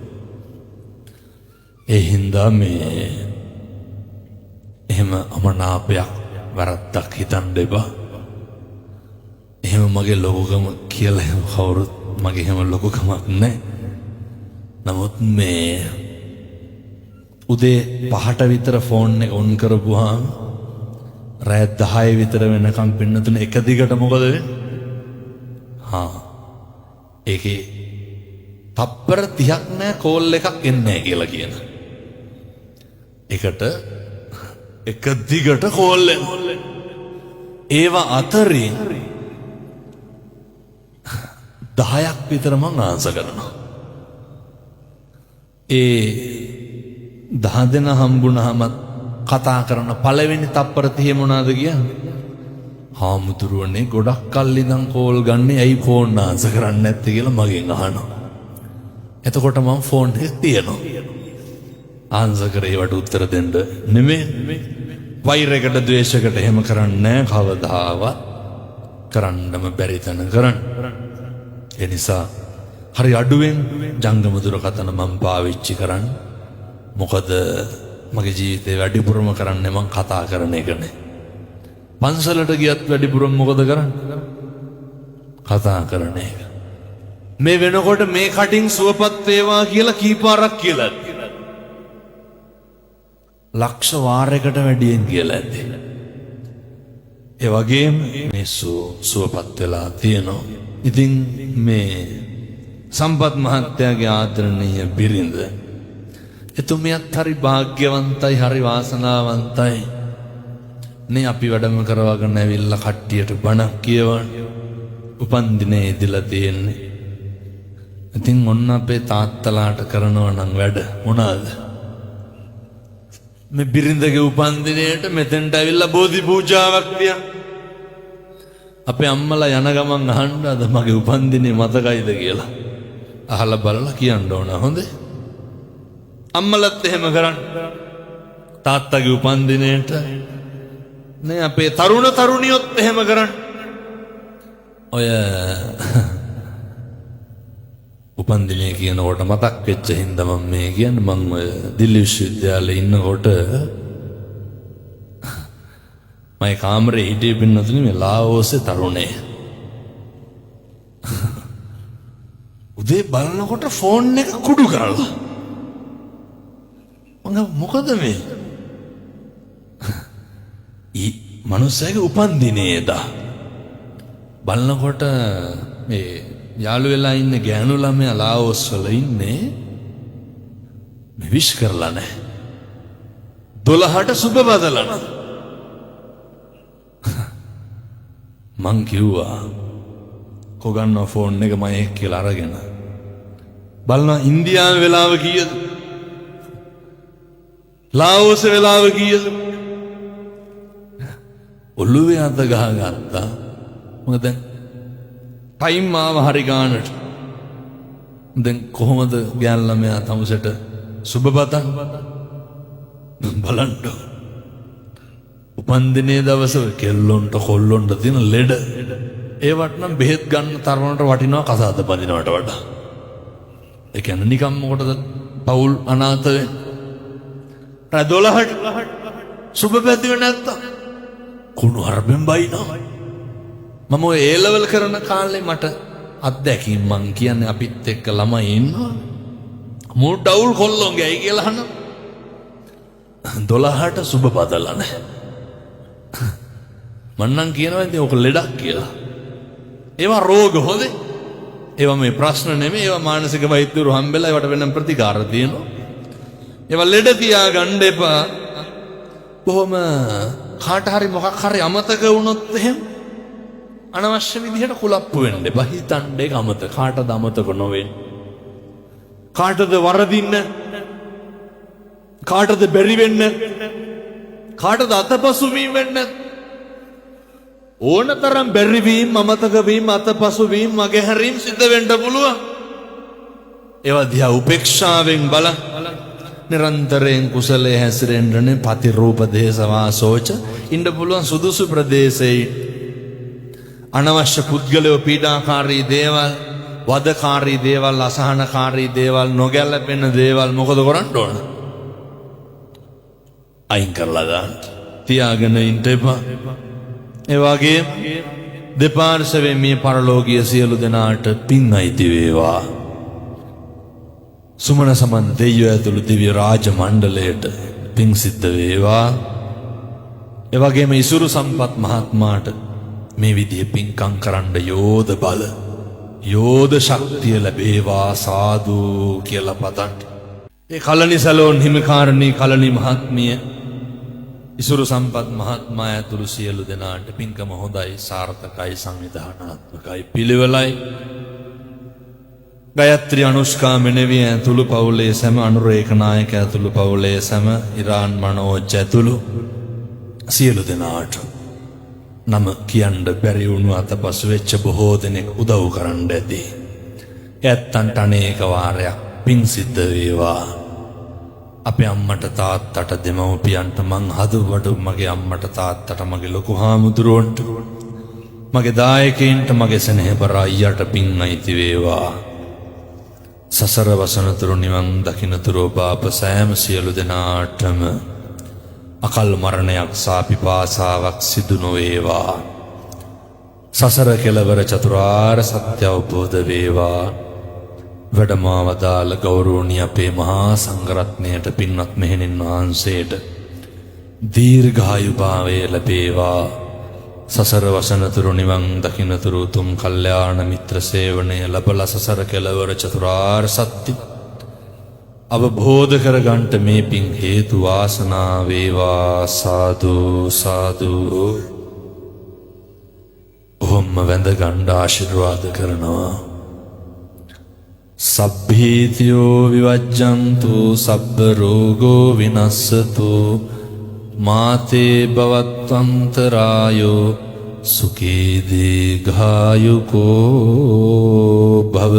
ඒ හින්දා මේ එහෙම අමනාපයක් වැරද්දක් හිතන්න එපා. එහෙම මගේ ලොකුකම කියලා එහෙම කවුරුත් මගේ එහෙම ලොකුකමක් නැහැ. නමුත් මේ උදේ 5ට විතර ෆෝන් එක ඔන් කරපුවාම රාත් 10 විතර වෙනකම් පින්නතුනේ එක දිගට මොකද වෙන්නේ? ඒකේ තප්පර 30ක් නෑ කෝල් එකක් එන්නේ නැහැ කියලා කියන. එකට එක දිගට කෝල් එනවා. ඒවා අතරින් 10ක් විතර මං ආන්සර් කරනවා. ඒ 10 දෙනා හම්බුනහම කතා කරන පළවෙනි තප්පර 30 මොනවාද කියන්නේ? හාමුදුරුවනේ ගොඩක් කල් ඉඳන් කෝල් ගන්නේ ඇයි ෆෝන් ආන්සර් කරන්නේ නැත්තේ කියලා මගෙන් අහනවා. එතකොට මම ෆෝන් එක තියනවා. ආන්සර් කරේවට උත්තර දෙන්න නෙමෙයි. වෛරයකට ද්වේෂයකට එහෙම කරන්නේ නැහැ කවදාවත්. කරන්නම බැරි තැන කරන්න. ඒ නිසා හරි අඩුවෙන් ජංගම දුරකථන මම පාවිච්චි කරන්නේ. මොකද මගේ ජීවිතේ වැඩිපුරම කරන්නේ මං කතා කරන එකනේ. පන්සලට ගියත් වැඩිපුරම මොකද කරන්නේ? කතා කරන එක. මේ වෙනකොට මේ කටින් සුවපත් වේවා කියලා කීපාරක් කියලා. ලක්ෂ වාරයකට වැඩියෙන් කියලා ඇති. ඒ වගේම මේ සුවපත් වෙලා තියෙනවා. ඉතින් මේ සම්පත් මහත්තයාගේ ආදරණීය බිරිඳ එතුමියත් හරි වාග්යවන්තයි, හරි වාසනාවන්තයි. නේ අපි වැඩම කරවගෙන ඇවිල්ලා කට්ටියට බණක් කියවන උපන්දිනේ ඉදලා තියෙන්නේ. ඉතින් ඔන්න අපේ තාත්තලාට කරනවා නම් වැඩ මොනවාද? මේ බිරිඳගේ උපන්දිනේට මෙතෙන්ට ඇවිල්ලා බෝධි පූජාවක් තියන. අපේ අම්මලා යන ගමන් අහන්න අද මගේ උපන්දිනේ මතකයිද කියලා. අහලා බලලා කියන්න ඕන හොඳේ. අම්මලත් එහෙම කරන්න. තාත්තගේ උපන්දිනේට නේ අපේ තරුණ තරුණියොත් එහෙම කරන්න. ඔය උපන්දිනේ කියනකොට මතක් වෙච්ච හින්දා මම මේ කියන්නේ මම ඔය දිල්ලි විශ්වවිද්‍යාලේ ඉන්නකොට මම කාමරේ හිටියේ පින්නතුනේ මේ ලාओසේ තරුණේ. උදේ බලනකොට ෆෝන් එක කුඩු කරලා මම මොකද මේ මනුස්සයගේ උපන්දිනේදා බලනකොට මේ යාළු වෙලා ඉන්න ගෑනු ළමයා ලාओස් වල ඉන්නේ මේ විශ් කරලා නැහැ 12ට සුබ බදලන මං කිව්වා කොගන්න ෆෝන් එක මම එක් කියලා අරගෙන බලනවා ඉන්දියාවේ වෙලාව කීයද ලාओස් වෙලාව කීයද ඔළුවේ අත ගහගත්තා මොකද දැන් ටයිම් ආව හරි ගානට දැන් කොහොමද ගෑන් ළමයා තමුසෙට සුබපතන් බලන්න උපන්දිනේ දවසේ කෙල්ලොන්ට කොල්ලොන්ට තියෙන ලෙඩ ඒවට නම් බෙහෙත් ගන්න තරමට වටිනවා කසාද බඳිනවට වඩා ඒ කියන්නේ නිකම් මොකටද පවුල් අනාථ වෙන්නේ 12ට සුබ පැතුවේ නැත්තම් කුණු හරපෙන් බයිනවා මම ඔය ඒ ලෙවල් කරන කාලේ මට අත්දැකීම් මං කියන්නේ අපිත් එක්ක ළමයි ඉන්නවා මූ ඩවුල් කොල්ලොන් ගෑයි කියලා අහන 12ට සුබ බදලා නැහැ මං නම් කියනවා ඉතින් ඔක ලෙඩක් කියලා ඒවා රෝග හොදේ ඒවා මේ ප්‍රශ්න නෙමෙයි ඒවා මානසික වෛද්‍යවරු හම්බෙලා ඒවට වෙනම ප්‍රතිකාර තියෙනවා ඒවා ලෙඩ තියාගන්න එපා කොහොම කාට හරි මොකක් හරි අමතක වුණොත් එහෙම අනවශ්‍ය විදිහට කුලප්පු වෙන්න එපා හිතන්න ඒක අමතක කාටද අමතක නොවෙන්නේ කාටද වරදින්න කාටද බැරි වෙන්න කාටද අතපසු වීම වෙන්න ඕනතරම් බැරි වීම අමතක වීම අතපසු වීම මගහැරීම් සිද්ධ වෙන්න පුළුවන් ඒවා දිහා උපේක්ෂාවෙන් බලන්න නිරන්තරයෙන් කුසලයේ හැසිරෙන්නනේ පතිරූප දේශ වාසෝච ඉන්න පුළුවන් සුදුසු ප්‍රදේශයේ අනවශ්‍ය පුද්ගලයෝ පීඩාකාරී දේවල් වදකාරී දේවල් අසහනකාරී දේවල් නොගැලපෙන දේවල් මොකද කරන්න ඕන අයින් කරලා දාන්න තියාගෙන ඉන්න එපා ඒ වගේ දෙපාර්ශවයෙන් මේ පරලෝකීය සියලු දෙනාට පින් අයිති වේවා සුමන සමන් දෙවියෝ ඇතුළු දිව්‍ය රාජ මණ්ඩලයට පින් සිද්ධ වේවා ඒ වගේම ඉසුරු සම්පත් මහත්මයාට මේ විදිහේ පින්කම් කරන්න යෝධ බල යෝධ ශක්තිය ලැබේවා සාදු කියලා පතන්න ඒ කලණි සැලෝන් හිමිකාරණී කලණි මහත්මිය ඉසුරු සම්පත් මහත්මයා ඇතුළු සියලු දෙනාට පින්කම හොඳයි සාර්ථකයි සංවිධානාත්මකයි පිළිවෙලයි ගයත්‍රි අනුෂ්කා මෙනෙවිය ඇතුළු පවුලේ සැම අනුරේක නායක ඇතුළු පවුලේ සැම ඉරාන් මනෝජ් ඇතුළු සියලු දෙනාට නම කියන්න බැරි වුණු අතපසු වෙච්ච බොහෝ දෙනෙක් උදව් කරන්න ඇති ඇත්තන්ට අනේක වාරයක් පින් සිද්ධ වේවා අපේ අම්මට තාත්තට දෙමව්පියන්ට මං හදවඩු මගේ අම්මට තාත්තට මගේ ලොකු හාමුදුරුවන්ට මගේ දායකයින්ට මගේ සෙනෙහබර අයියට පින් අයිති වේවා සසර වසනතුරු නිවන් දකින්නතුරු පාප සෑම සියලු දෙනාටම අකල් මරණයක් සාපිපාසාවක් සිදු නොවේවා සසර කෙලවර චතුරාර්ය සත්‍ය අවබෝධ වේවා වැඩමවදාළ ගෞරවනීය අපේ මහා සංඝරත්නයට පින්වත් මෙහෙණින් වහන්සේට දීර්ඝායු භාවය ලැබේවා සසර වසනතුරු නිවන් දකින්නතුරු තුම් කල්යාණ මිත්‍ර සේවනය ලැබලා සසර කෙලවර චතුරාර්ය සත්‍ය අවබෝධ කරගන්නට මේ පින් හේතු වාසනා වේවා සාදු සාදු ඔහොම වැඳ ගන්න ආශිර්වාද කරනවා සබ්බීතියෝ විවජ්ජන්තු සබ්බ රෝගෝ විනස්සතු මාතේ භවත්වන්තරායෝ සුඛී දීඝායුකෝ භව